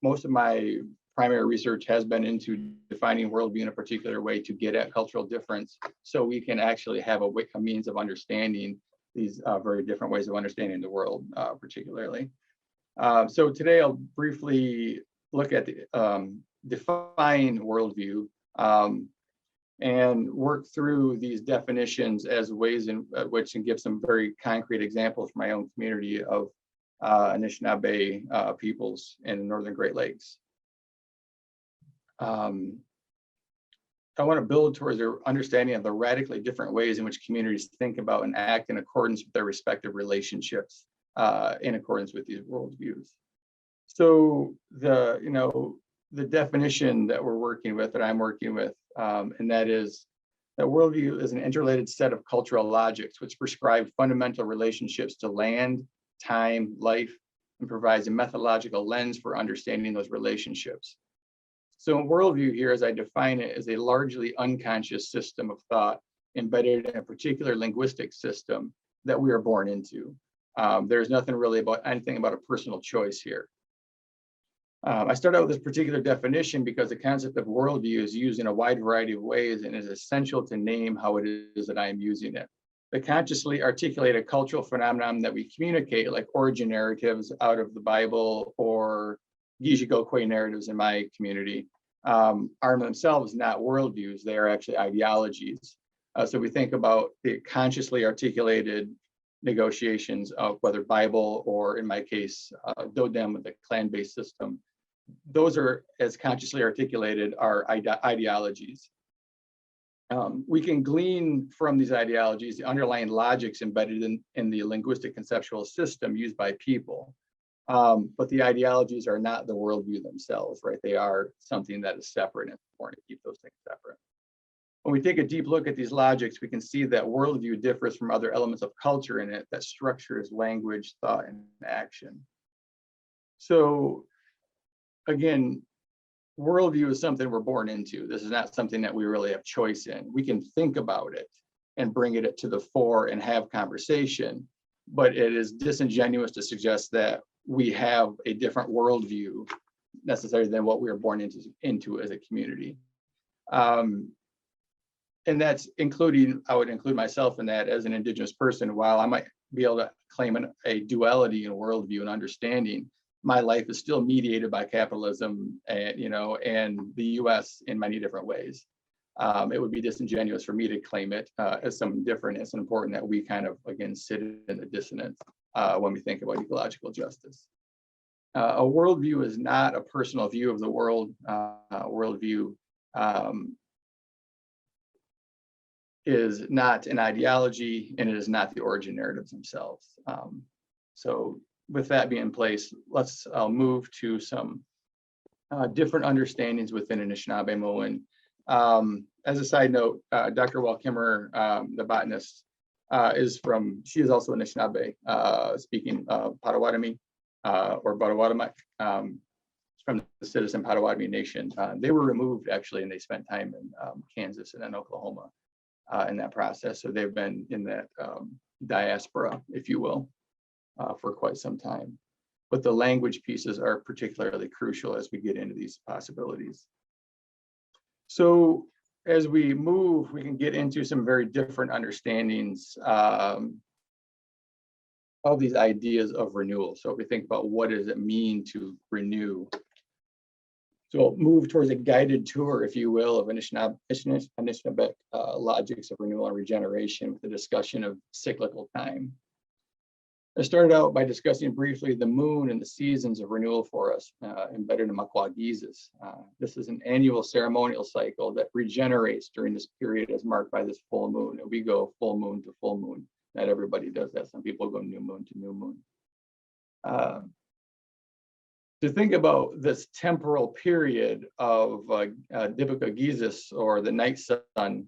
Most of my primary research has been into defining worldview in a particular way to get at cultural difference, so we can actually have a means of understanding these very different ways of understanding the world, particularly. So today I'll briefly look at the define worldview and work through these definitions as ways in which and give some very concrete examples from my own community of Anishinaabe peoples in the Northern Great Lakes. I want to build towards their understanding of the radically different ways in which communities think about and act in accordance with their respective relationships in accordance with these worldviews. So the definition that we're working with, that I'm working with, and that is that worldview is an interrelated set of cultural logics which prescribe fundamental relationships to land, time, life, and provides a methodological lens for understanding those relationships. So in worldview here, as I define it, is a largely unconscious system of thought embedded in a particular linguistic system that we are born into. There's nothing really about anything about a personal choice here. I start out with this particular definition because the concept of worldview is used in a wide variety of ways and is essential to name how it is that I am using it. The consciously articulated cultural phenomenon that we communicate, like origin narratives out of the Bible or Gijigokwe narratives in my community, are themselves not worldviews, they are actually ideologies. So we think about the consciously articulated negotiations of whether Bible or, in my case, Dodem with the clan-based system. Those are, as consciously articulated, are ideologies. We can glean from these ideologies the underlying logics embedded in the linguistic conceptual system used by people. But the ideologies are not the worldview themselves, right? They are something that is separate, and it's important to keep those things separate. When we take a deep look at these logics, we can see that worldview differs from other elements of culture in it that structures language, thought, and action. So again, worldview is something we're born into. This is not something that we really have choice in. We can think about it and bring it to the fore and have conversation, but it is disingenuous to suggest that we have a different worldview necessarily than what we were born into as a community. And that's including, I would include myself in that as an Indigenous person. While I might be able to claim a duality in worldview and understanding, my life is still mediated by capitalism and, and the US in many different ways. It would be disingenuous for me to claim it as something different. It's important that we kind of, again, sit in the dissonance when we think about ecological justice. A worldview is not a personal view of the world. Worldview is not an ideology, and it is not the origin narratives themselves. So with that being in place, let's move to some different understandings within Anishinaabe Moan. As a side note, Dr. Walkimmer, the botanist, she is also Anishinaabe, speaking Potawatomi or Potawatomi, from the Citizen Potawatomi Nation. They were removed actually, and they spent time in Kansas and then Oklahoma in that process. So they've been in that diaspora, if you will, for quite some time. But the language pieces are particularly crucial as we get into these possibilities. So as we move, we can get into some very different understandings of these ideas of renewal. So if we think about what does it mean to renew, so we'll move towards a guided tour, if you will, of Anishinaabe logics of renewal and regeneration with the discussion of cyclical time. I started out by discussing briefly the moon and the seasons of renewal for us, embedded in Makwa-Gizis. This is an annual ceremonial cycle that regenerates during this period as marked by this full moon. And we go full moon to full moon. Not everybody does that. Some people go new moon to new moon. To think about this temporal period of Dibaka-Gizis, or the night sun,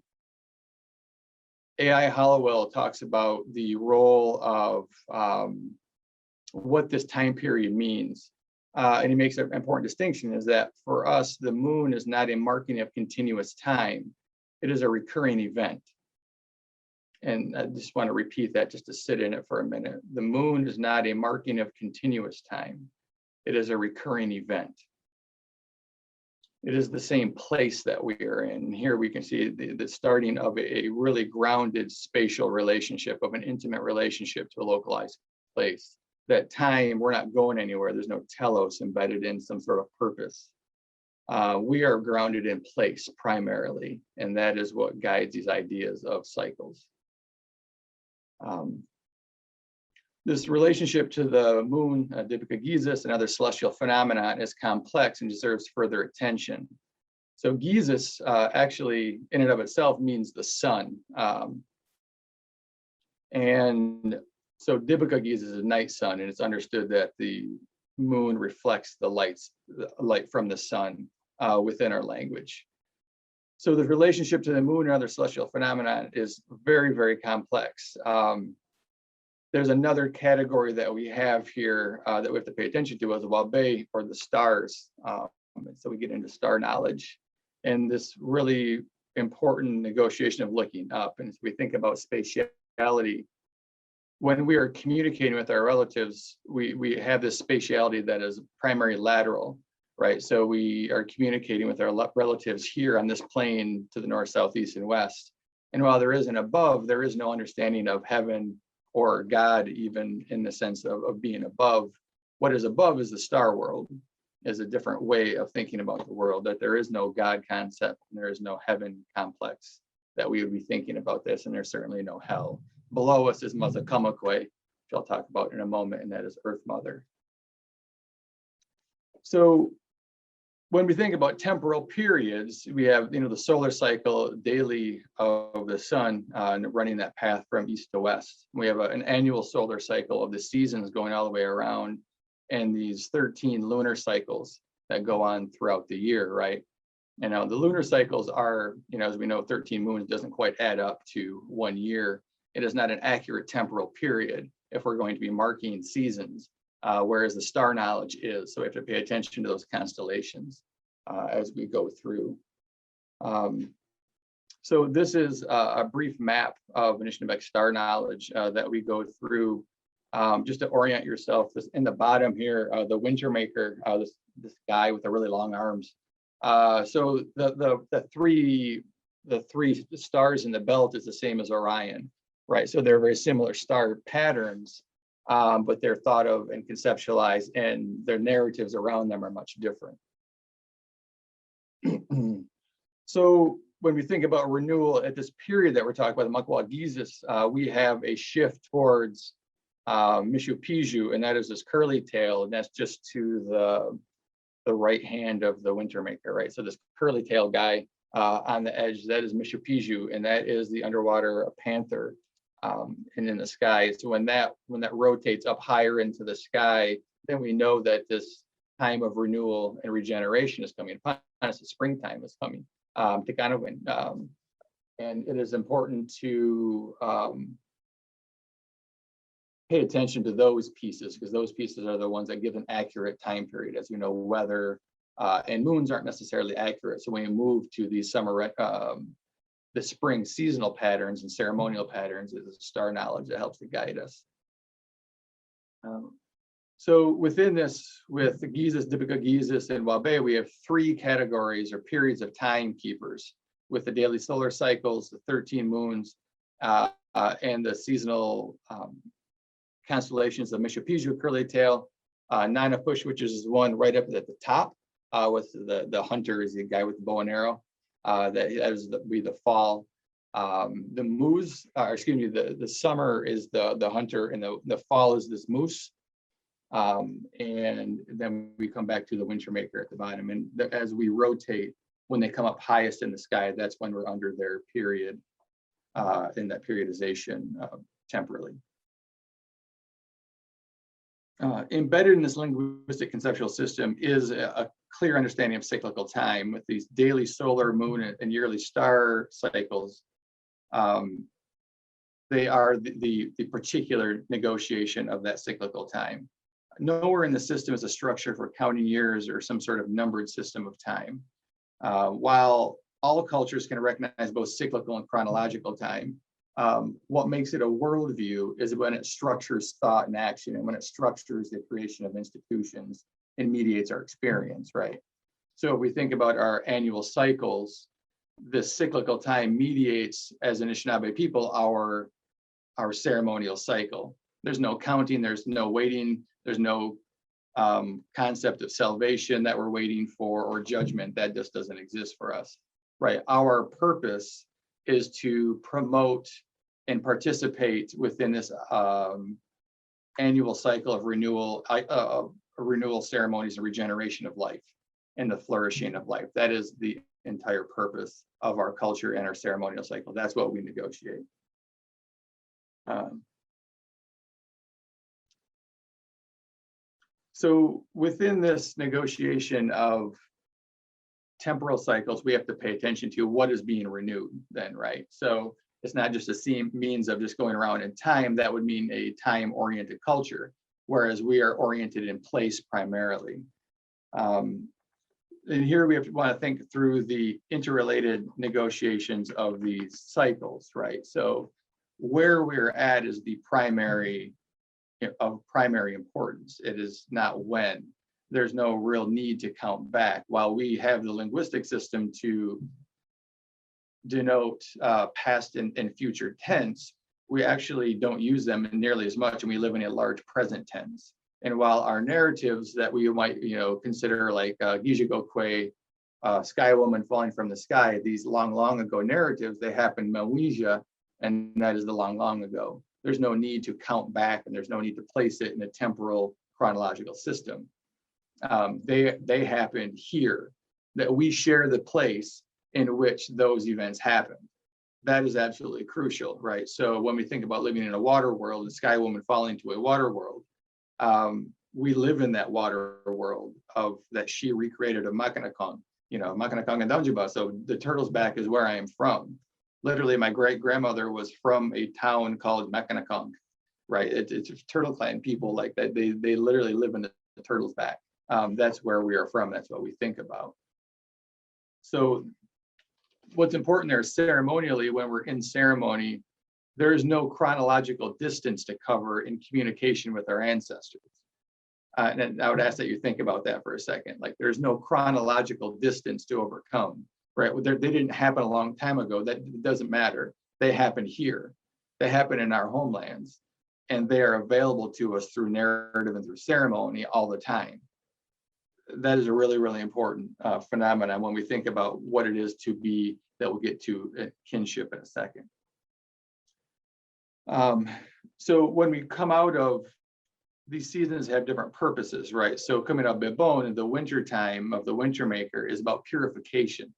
A.I. Hollowell talks about the role of what this time period means. And he makes an important distinction, is that for us, the moon is not a marking of continuous time. It is a recurring event. And I just want to repeat that just to sit in it for a minute. The moon is not a marking of continuous time. It is a recurring event. It is the same place that we are in. And here we can see the starting of a really grounded spatial relationship, of an intimate relationship to a localized place. That time, we're not going anywhere. There's no telos embedded in some sort of purpose. We are grounded in place primarily, and that is what guides these ideas of cycles. This relationship to the moon, Dibaka-Gizis, and other celestial phenomena is complex and deserves further attention. So Gizis actually, in and of itself, means the sun. And so Dibaka-Gizis is a night sun, and it's understood that the moon reflects the light from the sun within our language. So the relationship to the moon and other celestial phenomena is very, very complex. There's another category that we have here that we have to pay attention to as the Wabe, or the stars. And so we get into star knowledge and this really important negotiation of looking up. And as we think about spatiality, when we are communicating with our relatives, we have this spatiality that is primary lateral, right? So we are communicating with our relatives here on this plane to the north, south, east, and west. And while there is an above, there is no understanding of heaven or God, even in the sense of being above. What is above is the star world, is a different way of thinking about the world, that there is no God concept and there is no heaven complex that we would be thinking about this, and there's certainly no hell. Below us is Mazakamakwe, which I'll talk about in a moment, and that is Earth Mother. So when we think about temporal periods, we have the solar cycle daily of the sun running that path from east to west. We have an annual solar cycle of the seasons going all the way around, and these 13 lunar cycles that go on throughout the year, right? You know, the lunar cycles are, you know, as we know, 13 moons doesn't quite add up to 1 year. It is not an accurate temporal period if we're going to be marking seasons, whereas the star knowledge is. So we have to pay attention to those constellations as we go through. So this is a brief map of Anishinaabe star knowledge that we go through just to orient yourself. This in the bottom here, the winter maker, this guy with the really long arms. So the three stars in the belt is the same as Orion, right? So they're very similar star patterns, but they're thought of and conceptualized, and their narratives around them are much different. So when we think about renewal at this period that we're talking about, the Makwa Gizis, we have a shift towards Mishu Piju, and that is this curly tail, and that's just to the right hand of the winter maker, right? So this curly tail guy on the edge, that is Mishu Piju, and that is the underwater panther. And in the sky, so when that rotates up higher into the sky, then we know that this time of renewal and regeneration is coming upon us. The springtime is coming to kind of win. And it is important to pay attention to those pieces, because those pieces are the ones that give an accurate time period. As you know, weather and moons aren't necessarily accurate. So when we move to these summer, the spring seasonal patterns and ceremonial patterns, is star knowledge that helps to guide us. So within this, with the Gizis, Dipika Gizis, and Wabe, we have 3 categories or periods of timekeepers, with the daily solar cycles, the 13 moons, and the seasonal constellations of Mishapiju, Curly Tail, Nine of Push, which is one right up at the top, with the hunter is the guy with the bow and arrow. That is the fall. The moose, excuse me, the summer is the hunter, and the fall is this moose. And then we come back to the winter maker at the bottom. And as we rotate, when they come up highest in the sky, that's when we're under their period, in that periodization temporally. Embedded in this linguistic conceptual system is a clear understanding of cyclical time with these daily solar, moon, and yearly star cycles. They are the particular negotiation of that cyclical time. Nowhere in the system is a structure for counting years or some sort of numbered system of time. While all cultures can recognize both cyclical and chronological time, what makes it a worldview is when it structures thought and action, and when it structures the creation of institutions and mediates our experience, right? So if we think about our annual cycles, this cyclical time mediates, as Anishinaabe people, our ceremonial cycle. There's no counting, there's no waiting, there's no concept of salvation that we're waiting for, or judgment. That just doesn't exist for us, right? Our purpose is to promote and participate within this annual cycle of renewal, renewal ceremonies and regeneration of life and the flourishing of life. That is the entire purpose of our culture and our ceremonial cycle. That's what we negotiate. So within this negotiation of temporal cycles, we have to pay attention to what is being renewed then, right? So it's not just a means of just going around in time. That would mean a time-oriented culture, whereas we are oriented in place primarily. And here we want to think through the interrelated negotiations of these cycles, right? So where we're at is the primary, of primary importance. It is not when. There's no real need to count back. While we have the linguistic system to denote past and future tense, we actually don't use them nearly as much, and we live in a large present tense. And while our narratives that we might, consider like Gijigokwe, Sky Woman falling from the sky, these long ago narratives, they happen in Mawija, and that is the long ago. There's no need to count back, and there's no need to place it in a temporal chronological system. They happened here, that we share the place in which those events happened. That is absolutely crucial, right? So when we think about living in a water world, the Sky Woman falling to a water world, we live in that water world of that she recreated of Makanakon. Makanakang and Danjiba. So the Turtles Back is where I am from. Literally, my great grandmother was from a town called Makanakang, right? It's Turtle Clan people like that. They literally live in the Turtles Back. That's where we are from. That's what we think about. So what's important there ceremonially, when we're in ceremony, there is no chronological distance to cover in communication with our ancestors. And I would ask that you think about that for a second. Like, there's no chronological distance to overcome, right? They didn't happen a long time ago. That doesn't matter. They happen here. They happen in our homelands, and they are available to us through narrative and through ceremony all the time. That is a really, really important phenomenon when we think about what it is to be, that we'll get to kinship in a second. So when we come out of these seasons, have different purposes, right? So coming up Bebon in the winter time of the winter maker is about purification.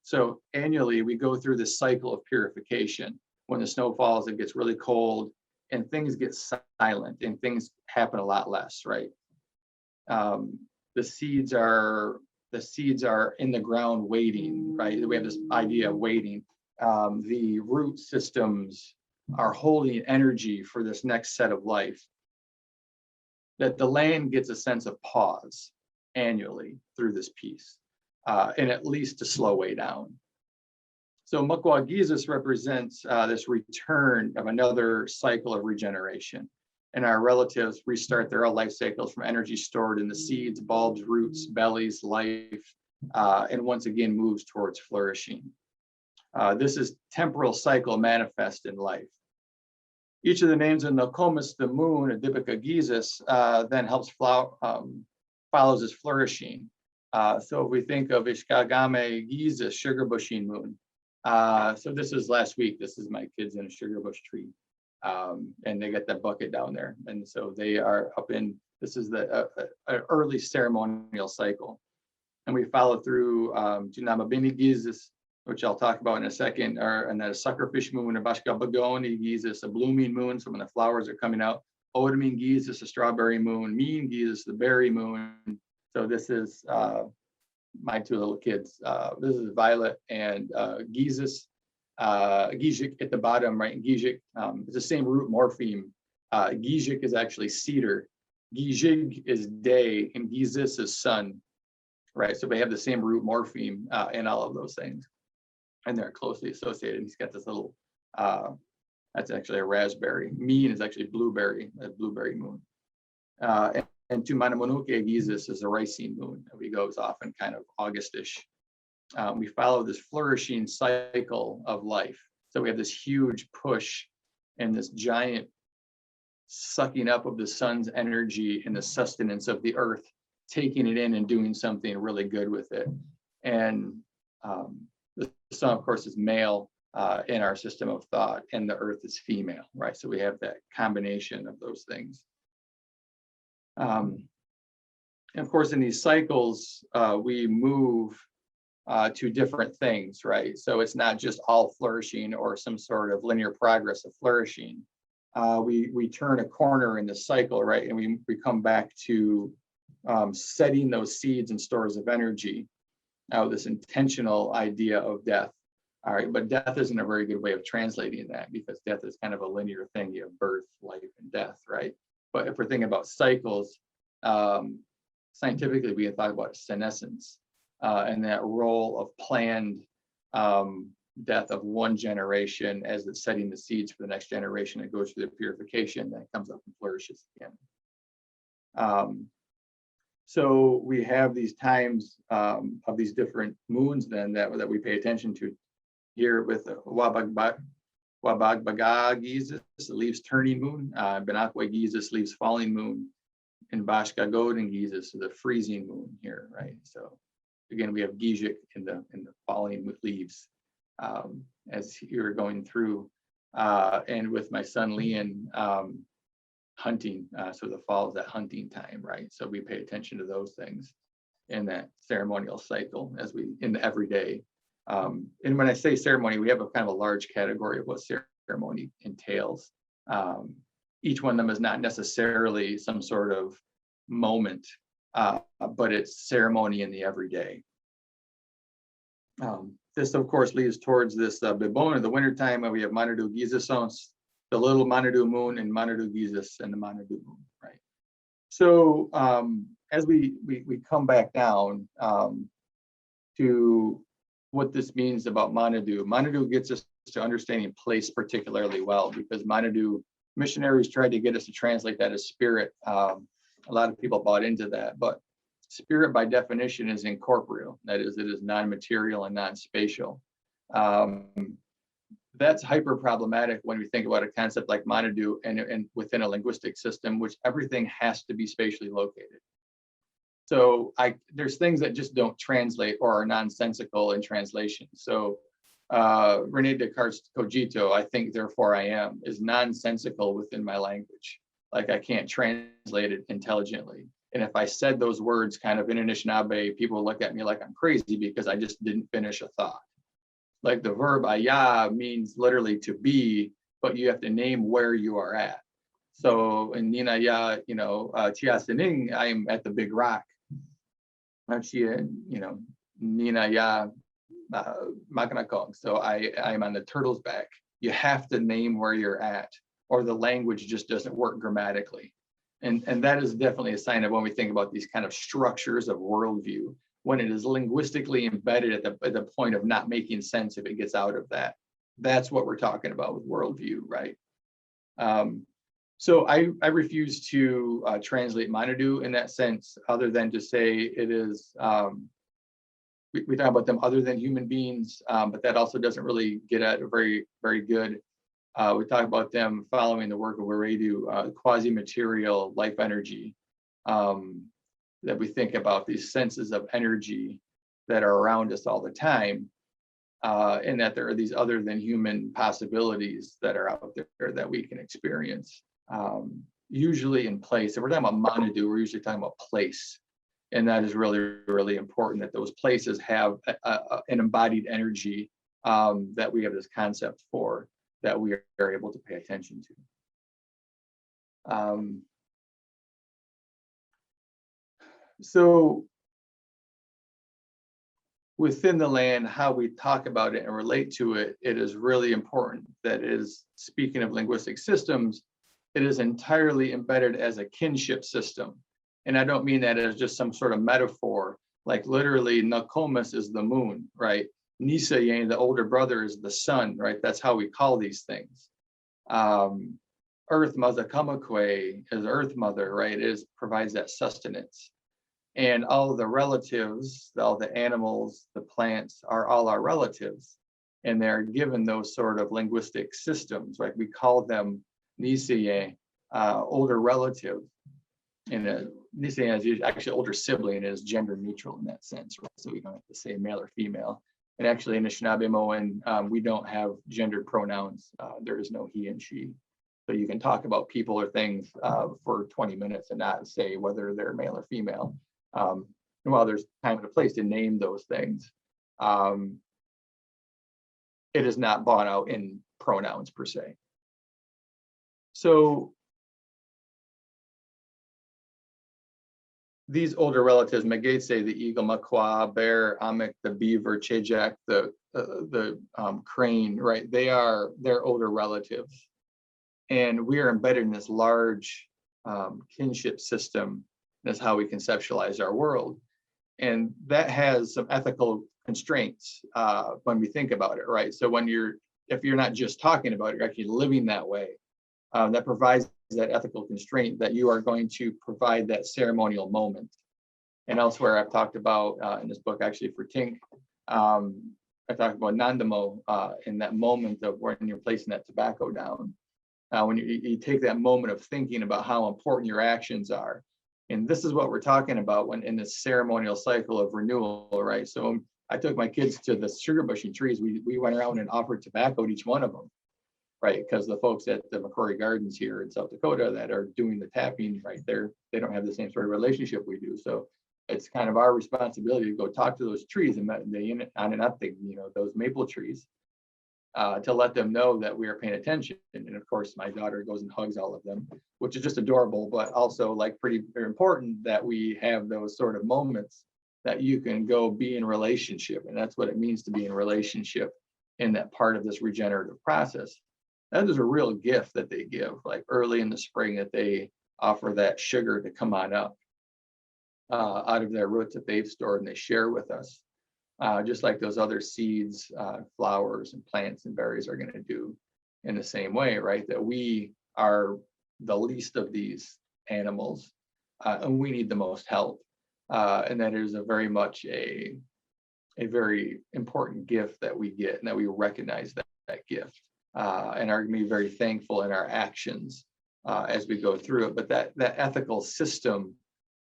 So annually we go through this cycle of purification. When the snow falls, it gets really cold and things get silent and things happen a lot less, right? The seeds are in the ground waiting, right? We have this idea of waiting. The root systems are holding energy for this next set of life. That the land gets a sense of pause annually through this piece, and at least to slow way down. So Makwa Gizis represents this return of another cycle of regeneration. And our relatives restart their life cycles from energy stored in the seeds, bulbs, roots, bellies, life, and once again moves towards flourishing. This is temporal cycle manifest in life. Each of the names in the Nokomis, the moon, Adipika Gizis, then helps follows his flourishing. So if we think of Ishkagame Gizis, sugar bushing moon. So this is last week. This is my kids in a sugar bush tree. And they got that bucket down there. And so they are up in, this is the early ceremonial cycle. And we follow through Junamabini Gizis, which I'll talk about in a second, and then a suckerfish moon, a Bashka Bagoni Gizis, a blooming moon, so when the flowers are coming out, Odamine Gizis, a strawberry moon, Mean Gizis, the berry moon. So this is my two little kids. This is Violet and Gizis. Gijik at the bottom, right? Gijik, it's the same root morpheme. Gijik is actually cedar. Gijig is day, and Gizis is sun, right? So they have the same root morpheme in all of those things. And they're closely associated. He's got this little, that's actually a raspberry. Mean is actually blueberry, a blueberry moon. And Tumanamonuke Gizis is a ricine moon. We goes off in kind of Augustish. We follow this flourishing cycle of life. So we have this huge push and this giant sucking up of the sun's energy and the sustenance of the earth, taking it in and doing something really good with it. And the sun, of course, is male in our system of thought, and the earth is female, right? So we have that combination of those things. And of course, in these cycles, we move to different things, right? So it's not just all flourishing or some sort of linear progress of flourishing. We turn a corner in the cycle, right? And we come back to setting those seeds and stores of energy. Now, this intentional idea of death. All right, but death isn't a very good way of translating that, because death is kind of a linear thing. You have birth, life, and death, right? But if we're thinking about cycles, scientifically, we can talk about senescence and that role of planned death of one generation as it's setting the seeds for the next generation. It goes through the purification, then it comes up and flourishes again. So we have these times of these different moons then that we pay attention to here with Wabagbag Gizis, leaves turning moon, Benakwe Gizis, leaves falling moon, and Bashka Golden Gizis, the freezing moon here, right? So again, we have Gijik in the falling leaves as you're going through, and with my son Leon, hunting, so the fall is that hunting time, right? So we pay attention to those things in that ceremonial cycle as we in the everyday. And when I say ceremony, we have a kind of a large category of what ceremony entails. Each one of them is not necessarily some sort of moment, but it's ceremony in the everyday. This, of course, leads towards this Bibon in the wintertime, and we have Manadu Gizasons, the little Manadu moon, and Manadu Gizas and the Manadu moon, right? So as we come back down to what this means about Manadu, Manadu gets us to understanding place particularly well, because Manadu missionaries tried to get us to translate that as spirit. A lot of people bought into that, but spirit by definition is incorporeal. That is, it is non-material and non-spatial. That's hyper problematic when we think about a concept like Manadu and within a linguistic system, which everything has to be spatially located. So there's things that just don't translate or are nonsensical in translation. So Rene Descartes' cogito, I think, therefore I am, is nonsensical within my language. Like I can't translate it intelligently. And if I said those words kind of in Anishinaabe, people look at me like I'm crazy because I just didn't finish a thought. Like the verb aya means literally to be, but you have to name where you are at. So in Nina ya, Tiasining, I'm at the big rock. Nina ya Makanakong. So I'm on the turtle's back. You have to name where you're at, or the language just doesn't work grammatically. And that is definitely a sign of when we think about these kind of structures of worldview, when it is linguistically embedded at the point of not making sense if it gets out of that. That's what we're talking about with worldview, right? So I refuse to translate Manadu in that sense, other than to say it is, we talk about them other than human beings, but that also doesn't really get at a very, very good. We talk about them following the work of Weredu, quasi-material life energy, that we think about these senses of energy that are around us all the time, and that there are these other than human possibilities that are out there that we can experience, usually in place. If we're talking about Manadu, we're usually talking about place. And that is really, really important, that those places have an embodied energy that we have this concept for, that we are able to pay attention to. So within the land, how we talk about it and relate to it, it is really important that it is, speaking of linguistic systems, it is entirely embedded as a kinship system. And I don't mean that as just some sort of metaphor, like literally Nokomis is the moon, right? Nisayen, the older brother, is the sun, right? That's how we call these things. Earth Mazakamakwe is Earth Mother, right? It provides that sustenance. And all the relatives, all the animals, the plants are all our relatives. And they're given those sort of linguistic systems, right? We call them Nisayen, older relative. And Nisayen is actually older sibling, and is gender neutral in that sense, right? So we don't have to say male or female. And actually in Anishinaabe we don't have gendered pronouns. There is no he and she. So you can talk about people or things for 20 minutes and not say whether they're male or female. And while there's time and a place to name those things, it is not brought out in pronouns per se. So these older relatives, Megetse, the eagle, Makwa, bear, Amek, the beaver, Chejak, the crane, right? They're older relatives. And we are embedded in this large kinship system. That's how we conceptualize our world. And that has some ethical constraints when we think about it, right? So if you're not just talking about it, you're actually living that way. That provides that ethical constraint that you are going to provide that ceremonial moment. And elsewhere, I've talked about in this book, actually for Tink, I talked about Nandamo in that moment of when you're placing that tobacco down. When you take that moment of thinking about how important your actions are. And this is what we're talking about when in this ceremonial cycle of renewal, right? So I took my kids to the sugar bushing trees. We went around and offered tobacco to each one of them, right? Because the folks at the McCrory Gardens here in South Dakota that are doing the tapping right there, they don't have the same sort of relationship we do. So it's kind of our responsibility to go talk to those trees and those maple trees to let them know that we are paying attention. And of course, my daughter goes and hugs all of them, which is just adorable, but also like pretty important that we have those sort of moments that you can go be in relationship. And that's what it means to be in relationship in that part of this regenerative process. That is a real gift that they give, like early in the spring, that they offer that sugar to come on up out of their roots that they've stored and they share with us. Just like those other seeds, flowers and plants and berries are going to do in the same way, right? That we are the least of these animals and we need the most help. And that is a very much a very important gift that we get, and that we recognize that gift and are going to be very thankful in our actions as we go through it. But that ethical system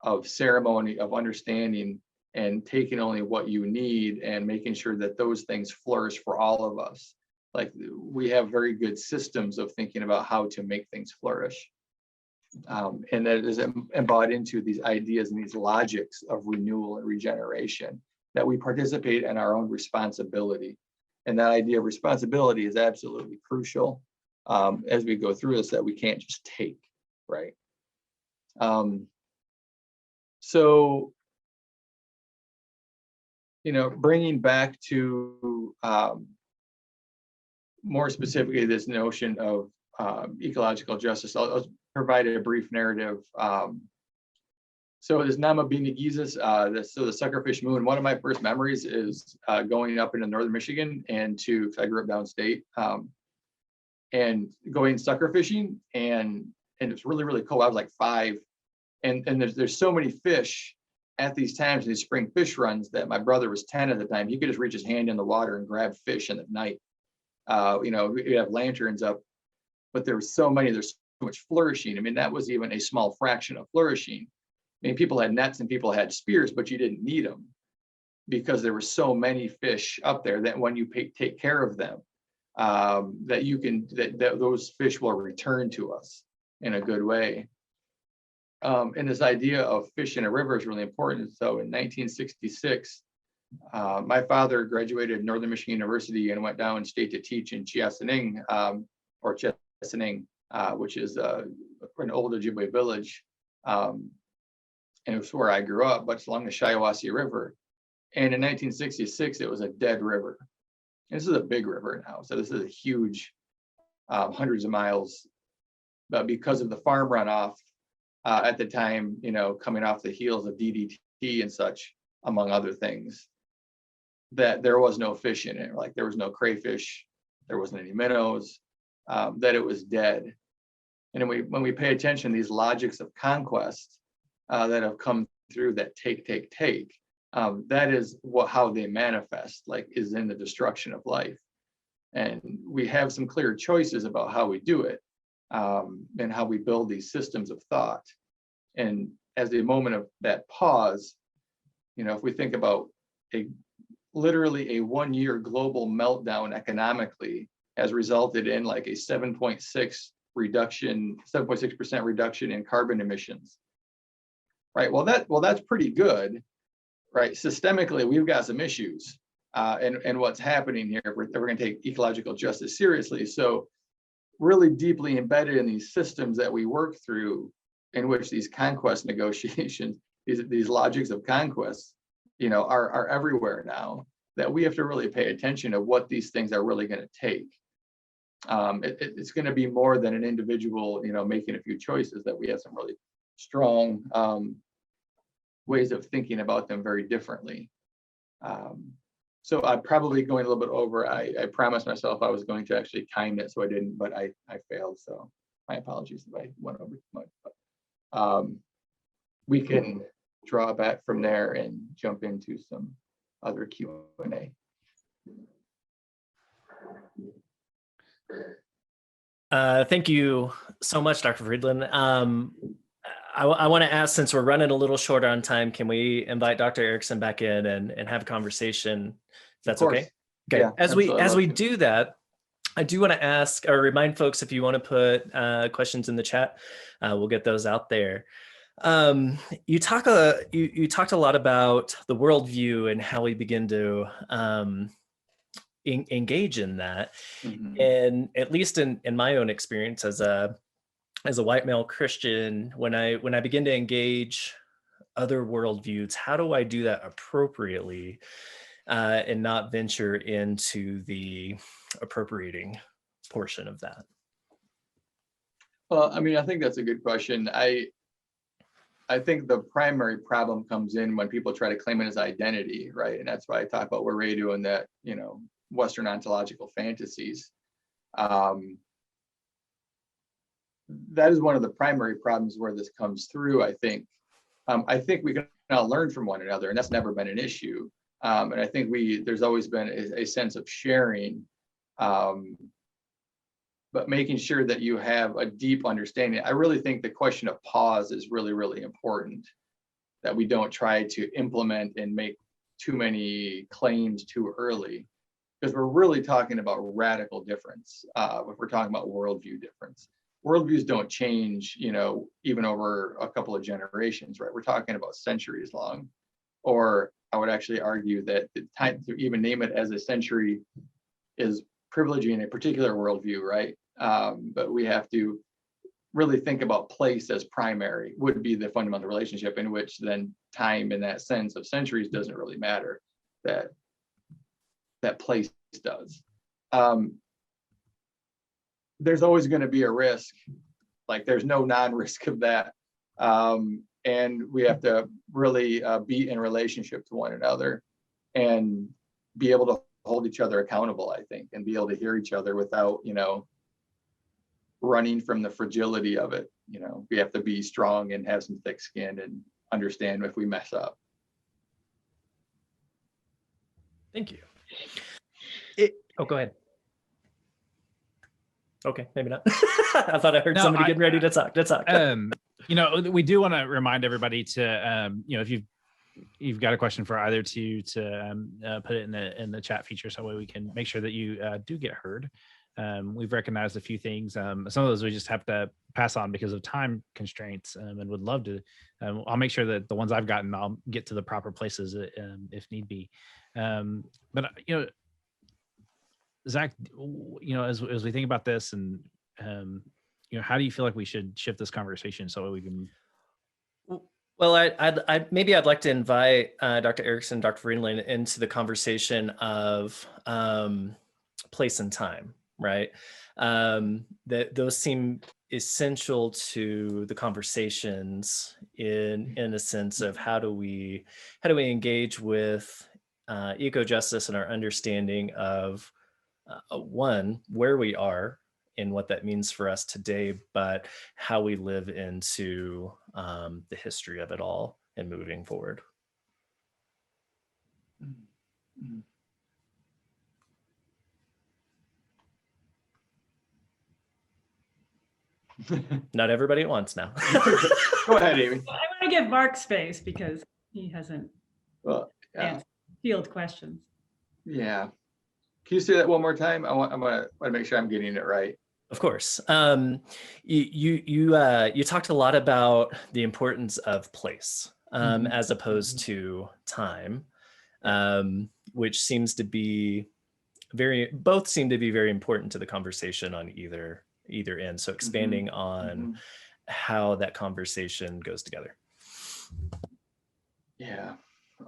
of ceremony, of understanding and taking only what you need and making sure that those things flourish for all of us. Like, we have very good systems of thinking about how to make things flourish. And that is embodied into these ideas and these logics of renewal and regeneration, that we participate in our own responsibility. And that idea of responsibility is absolutely crucial as we go through this, that we can't just take, right? So, bringing back to more specifically this notion of ecological justice, I'll provide a brief narrative. So this Nama Binigisis, so the suckerfish moon, one of my first memories is going up into northern Michigan and I grew up downstate, and going sucker fishing, and it's really, really cold. I was like 5, and there's so many fish at these times, these spring fish runs, that my brother was 10 at the time. He could just reach his hand in the water and grab fish in the night. We have lanterns up, but there's so much flourishing. I mean, that was even a small fraction of flourishing. I mean, people had nets and people had spears, but you didn't need them because there were so many fish up there that when you take care of them, that those fish will return to us in a good way. And this idea of fish in a river is really important. So in 1966, my father graduated Northern Michigan University and went downstate to teach in Chiasaning, which is an old Ojibwe village. And it was where I grew up, but it's along the Shiawassee River. And in 1966, it was a dead river. And this is a big river now. So this is a huge, hundreds of miles, but because of the farm runoff at the time, coming off the heels of DDT and such, among other things, that there was no fish in it. Like, there was no crayfish, there wasn't any minnows, that it was dead. And when we pay attention to these logics of conquest that have come through, that take, that is how they manifest, like, is in the destruction of life. And we have some clear choices about how we do it, and how we build these systems of thought. And as a moment of that pause, if we think about literally a 1-year global meltdown economically has resulted in like a 7.6% reduction in carbon emissions. Right. Well, that's pretty good, right? Systemically, we've got some issues, and what's happening here. We're going to take ecological justice seriously. So, really deeply embedded in these systems that we work through, in which these conquest negotiations, these logics of conquest, are everywhere now. That we have to really pay attention to what these things are really going to take. It's going to be more than an individual, making a few choices. That we have some really strong ways of thinking about them very differently. So I'm probably going a little bit over. I promised myself I was going to actually time it, so I didn't, but I failed. So my apologies if I went over too much. But we can draw back from there and jump into some other Q&A. Thank you so much, Dr. Friedland. I want to ask, since we're running a little short on time, can we invite Dr. Erickson back in and have a conversation? If that's okay. Okay. Yeah, as we do that, I do want to ask or remind folks, if you want to put questions in the chat, we'll get those out there. You talked a lot about the worldview and how we begin to engage in that. Mm-hmm. And at least in my own experience as a white male Christian, when I begin to engage other worldviews, how do I do that appropriately and not venture into the appropriating portion of that? Well, I mean, I think that's a good question. I think the primary problem comes in when people try to claim it as identity, right? And that's why I talk about we're radio and that, you know, Western ontological fantasies. That is one of the primary problems where this comes through, I think. I think we can all learn from one another, and that's never been an issue. And I think there's always been a sense of sharing, but making sure that you have a deep understanding. I really think the question of pause is really, really important, that we don't try to implement and make too many claims too early, because we're really talking about radical difference. If we're talking about worldview difference, worldviews don't change, you know, even over a couple of generations, right? We're talking about centuries long. Or I would actually argue that the time to even name it as a century is privileging a particular worldview, right? But we have to really think about place as primary, would be the fundamental relationship, in which then time in that sense of centuries doesn't really matter, that place does. There's always going to be a risk, like there's no non-risk of that. And we have to really be in relationship to one another and be able to hold each other accountable, I think, and be able to hear each other without, you know, running from the fragility of it. You know, we have to be strong and have some thick skin and understand if we mess up. Thank you. Oh, go ahead. Okay, maybe not. I thought I heard somebody getting ready to talk. You know, we do want to remind everybody to, you know, if you've got a question for either to put it in the chat feature, so that way we can make sure that you do get heard. We've recognized a few things. Some of those we just have to pass on because of time constraints, and would love to. I'll make sure that the ones I've gotten, I'll get to the proper places if need be. But you know, Zach, you know, as we think about this, and you know, how do you feel like we should shift this conversation so that we can? Well, I'd like to invite Dr. Erickson, Dr. Friedland into the conversation of place and time, right? That those seem essential to the conversations in a sense of how do we engage with eco-justice and our understanding of one, where we are and what that means for us today, but how we live into the history of it all and moving forward. Not everybody at once now. Go ahead, Amy. I want to give Mark space because he hasn't answered field questions. Yeah. Can you say that one more time? I want to make sure I'm getting it right. Of course. You talked a lot about the importance of place as opposed to time, which seems to be both seem to be very important to the conversation on either end. So expanding on how that conversation goes together. Yeah.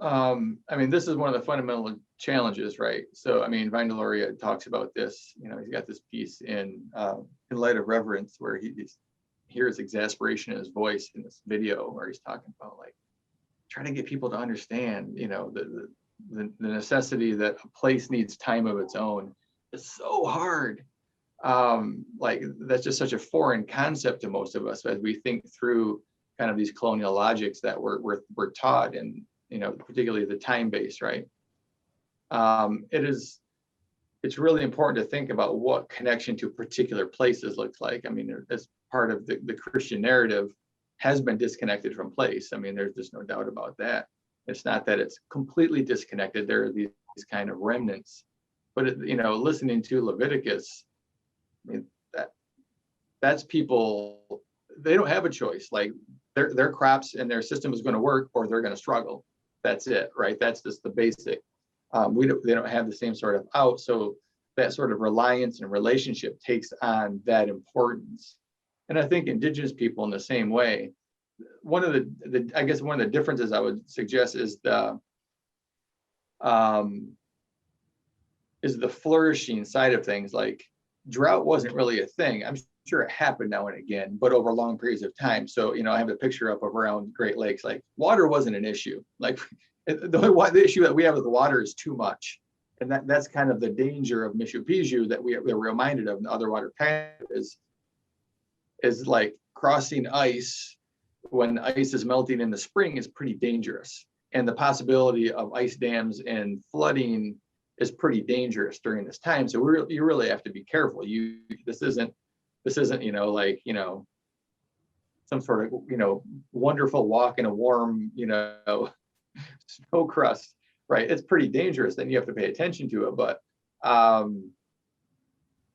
I mean, this is one of the fundamental challenges, right? So, I mean, Vine Deloria talks about this. You know, he's got this piece in Light of Reverence where he hears exasperation in his voice in this video where he's talking about like trying to get people to understand, you know, the necessity that a place needs time of its own. It's so hard. Like that's just such a foreign concept to most of us as we think through kind of these colonial logics that we're taught, and you know, particularly the time-based, right? It's really important to think about what connection to particular places looks like. I mean, as part of the Christian narrative has been disconnected from place. I mean, there's just no doubt about that. It's not that it's completely disconnected. There are these kind of remnants, but you know, listening to Leviticus, I mean, that's people, they don't have a choice. Like their crops and their system is going to work or they're going to struggle. That's it, right? That's just the basic. They don't have the same sort of out. So that sort of reliance and relationship takes on that importance. And I think Indigenous people in the same way, one of the I guess one of the differences I would suggest is the flourishing side of things. Like drought wasn't really a thing. I'm sure it happened now and again, but over long periods of time. So, you know, I have a picture up of around Great Lakes, like water wasn't an issue. Like the issue that we have with the water is too much. And that's kind of the danger of Machu Picchu that we're reminded of in the other water path is like crossing ice when ice is melting in the spring is pretty dangerous. And the possibility of ice dams and flooding is pretty dangerous during this time. So you really have to be careful. This isn't, you know, like, you know, some sort of, you know, wonderful walk in a warm, you know, snow crust, right? It's pretty dangerous, then you have to pay attention to it. But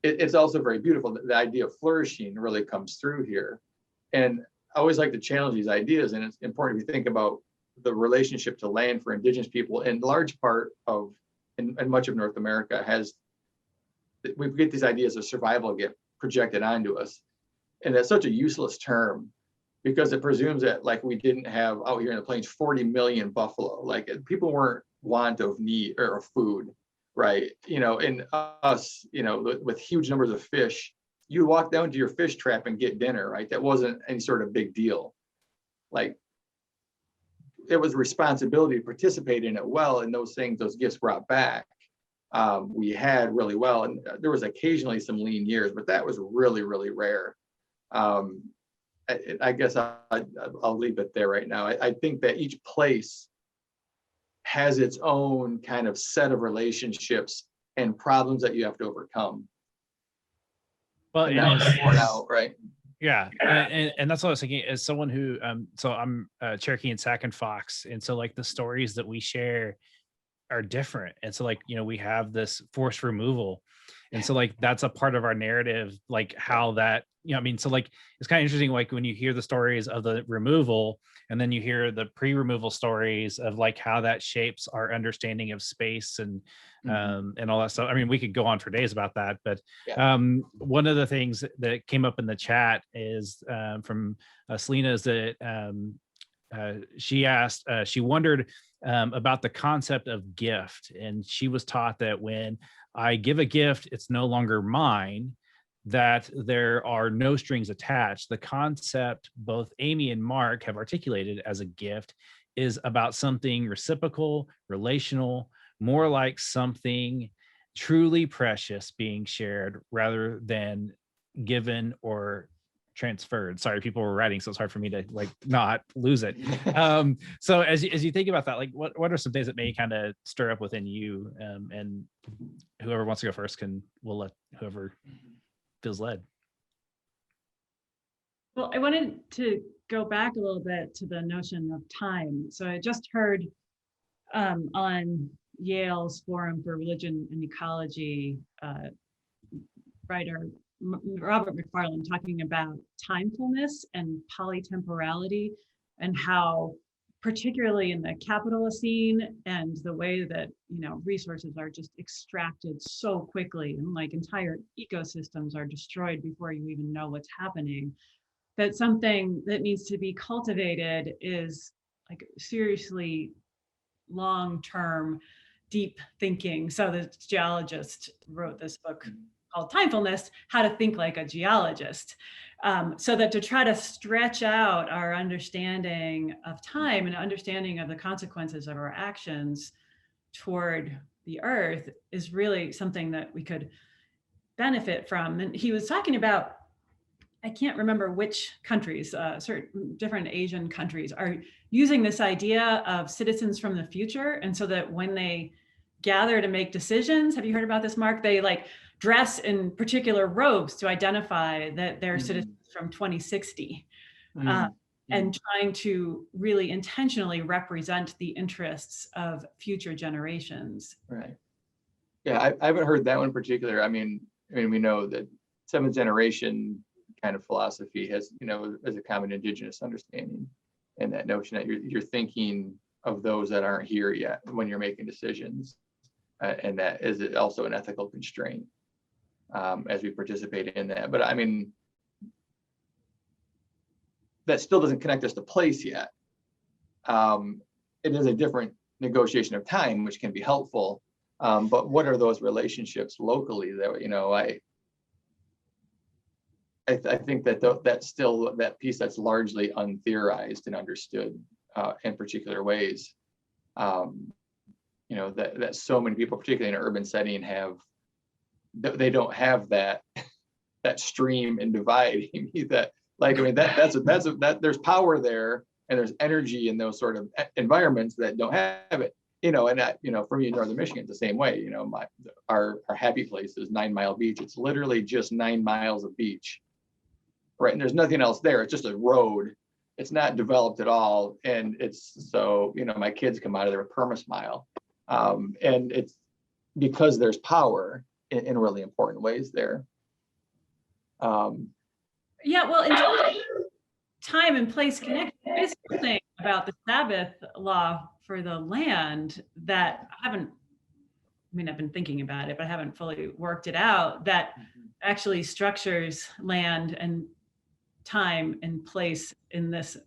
it's also very beautiful. The idea of flourishing really comes through here. And I always like to challenge these ideas. And it's important if you think about the relationship to land for indigenous people. In large part of, and much of North America we get these ideas of survival get projected onto us. And that's such a useless term because it presumes that like we didn't have out here in the plains 40 million buffalo. Like people weren't want of need or food, right? You know, in us, you know, with huge numbers of fish, you walk down to your fish trap and get dinner, right? That wasn't any sort of big deal. Like it was responsibility to participate in it well, and those things, those gifts brought back. We had really well, and there was occasionally some lean years, but that was really, really rare. I guess I'll leave it there right now. I think that each place has its own kind of set of relationships and problems that you have to overcome. Well, and that was borne out, right? Yeah, and that's what I was thinking. As someone who, so I'm Cherokee and Sac and Fox, and so like the stories that we share are different, and so like, you know, we have this forced removal, and so like that's a part of our narrative, like how that, you know, I mean, so like it's kind of interesting, like when you hear the stories of the removal, and then you hear the pre-removal stories of like how that shapes our understanding of space and all that stuff. I mean, we could go on for days about that, but one of the things that came up in the chat is from Selena, is that she asked, she wondered about the concept of gift, and she was taught that when I give a gift, it's no longer mine, that there are no strings attached. The concept both Amy and Mark have articulated as a gift is about something reciprocal, relational, more like something truly precious being shared rather than given or transferred. Sorry, people were writing, so it's hard for me to like not lose it. So as you think about that, like what are some things that may kind of stir up within you? And whoever wants to go first we'll let whoever feels led. Well, I wanted to go back a little bit to the notion of time. So I just heard on Yale's Forum for Religion and Ecology writer Robert McFarland talking about timefulness and polytemporality, and how particularly in the capitalocene and the way that, you know, resources are just extracted so quickly and like entire ecosystems are destroyed before you even know what's happening, that something that needs to be cultivated is like seriously long-term deep thinking. So the geologist wrote this book called Timefulness, How to Think Like a Geologist. So that to try to stretch out our understanding of time and understanding of the consequences of our actions toward the earth is really something that we could benefit from. And he was talking about, I can't remember which countries, certain different Asian countries are using this idea of citizens from the future. And so that when they gather to make decisions, have you heard about this, Mark? They like dress in particular robes to identify that they're citizens from 2060, and trying to really intentionally represent the interests of future generations. Right. Yeah, I haven't heard that one in particular. I mean, we know that seventh generation kind of philosophy has, you know, as a common indigenous understanding, and that notion that you're thinking of those that aren't here yet when you're making decisions, and that is also an ethical constraint as we participate in that. But I mean, that still doesn't connect us to place yet. It is a different negotiation of time, which can be helpful. But what are those relationships locally that, you know, I think that that's still that piece that's largely untheorized and understood in particular ways. You know, that so many people, particularly in an urban setting, they don't have that stream and dividing that, like, I mean, that there's power there, and there's energy in those sort of environments that don't have it. You know, and that, you know, for me in Northern Michigan, it's the same way. You know, our happy place is 9 Mile Beach. It's literally just 9 miles of beach, right? And there's nothing else there. It's just a road. It's not developed at all. And it's so, you know, my kids come out of there with perma-smile. And it's because there's power in really important ways there. Yeah, well, in terms of time and place connection, there is something about the Sabbath law for the land that I've been thinking about it, but I haven't fully worked it out, that actually structures land and time and place in this,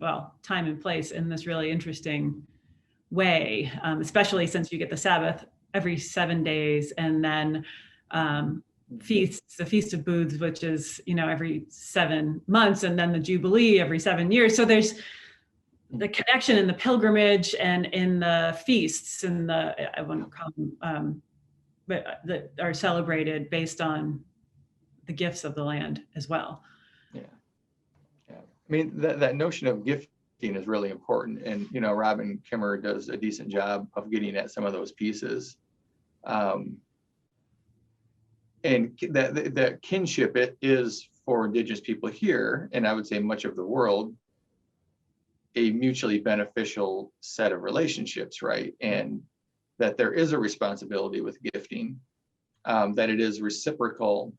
time and place in this really interesting way, especially since you get the Sabbath every 7 days, and then feasts, the Feast of Booths, which is, you know, every 7 months, and then the Jubilee every 7 years. So there's the connection in the pilgrimage and in the feasts and I wouldn't call them, but that are celebrated based on the gifts of the land as well. Yeah. I mean, that notion of gifting is really important. And, you know, Robin Kimmer does a decent job of getting at some of those pieces. And that kinship, it is for Indigenous people here, and I would say much of the world, a mutually beneficial set of relationships, right? And that there is a responsibility with gifting, that it is reciprocal.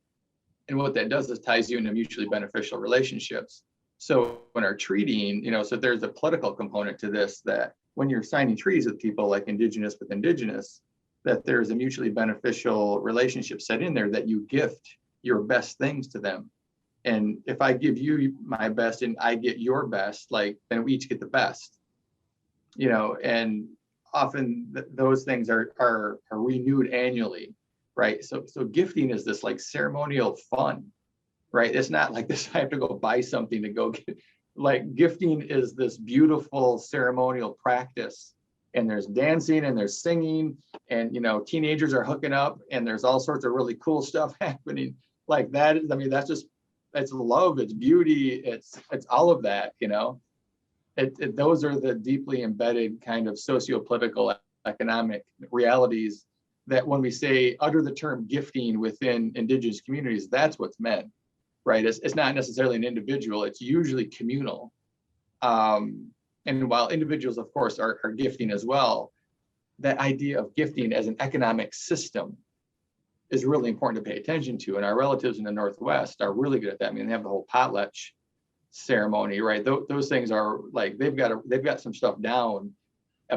And what that does is ties you into mutually beneficial relationships. So when our treating, you know, so there's a political component to this, that when you're signing treaties with people like Indigenous with Indigenous, that there's a mutually beneficial relationship set in there, that you gift your best things to them. And if I give you my best and I get your best, like, then we each get the best, you know. And often those things are renewed annually, right? So gifting is this like ceremonial fun, right? It's not like this, I have to go buy something to go get, like, gifting is this beautiful ceremonial practice. And there's dancing and there's singing, and, you know, teenagers are hooking up, and there's all sorts of really cool stuff happening like that. I mean, it's love, it's beauty, it's all of that, you know. Those are the deeply embedded kind of socio-political economic realities that when we say utter the term gifting within Indigenous communities, that's what's meant, right? It's not necessarily an individual, it's usually communal. And while individuals, of course, are gifting as well, that idea of gifting as an economic system is really important to pay attention to. And our relatives in the Northwest are really good at that. I mean, they have the whole potlatch ceremony, right? Those things are like, they've got some stuff down,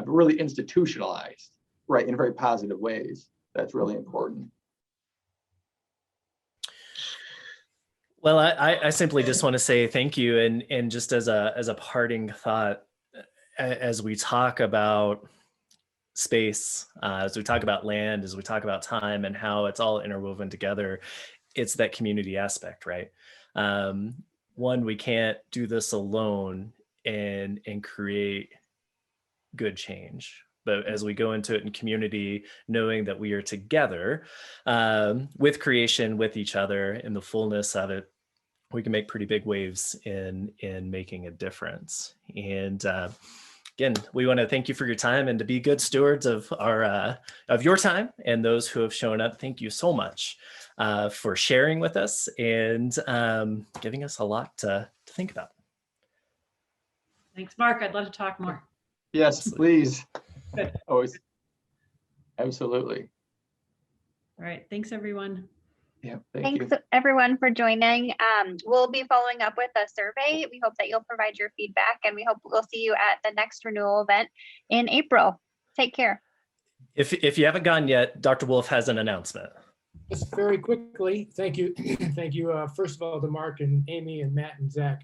really institutionalized, right, in very positive ways. That's really important. Well, I simply just want to say thank you, and just as a parting thought, as we talk about space, as we talk about land, as we talk about time, and how it's all interwoven together, it's that community aspect, right? One, we can't do this alone and create good change. But as we go into it in community, knowing that we are together with creation, with each other, in the fullness of it, we can make pretty big waves in making a difference. And again, we want to thank you for your time, and to be good stewards of your time and those who have shown up. Thank you so much for sharing with us and giving us a lot to think about. Thanks, Mark. I'd love to talk more. Yes, please. Good. Always. Absolutely. All right. Thanks, everyone. Yeah. Thanks everyone for joining. We'll be following up with a survey. We hope that you'll provide your feedback, and we hope we'll see you at the next renewal event in April. Take care. If you haven't gone yet, Dr. Wolf has an announcement. Just very quickly, thank you. Thank you, first of all, to Mark and Amy and Matt and Zach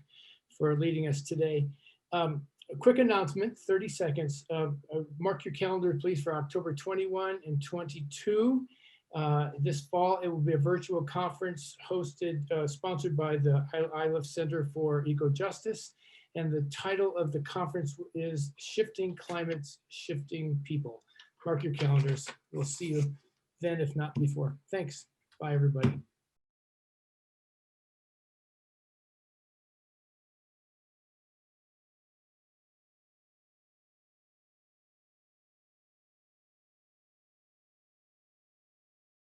for leading us today. A quick announcement, 30 seconds. Mark your calendar, please, for October 21 and 22. This fall, it will be a virtual conference hosted, sponsored by the ILIF Center for Eco-Justice. And the title of the conference is Shifting Climates, Shifting People. Mark your calendars. We'll see you then, if not before. Thanks. Bye, everybody.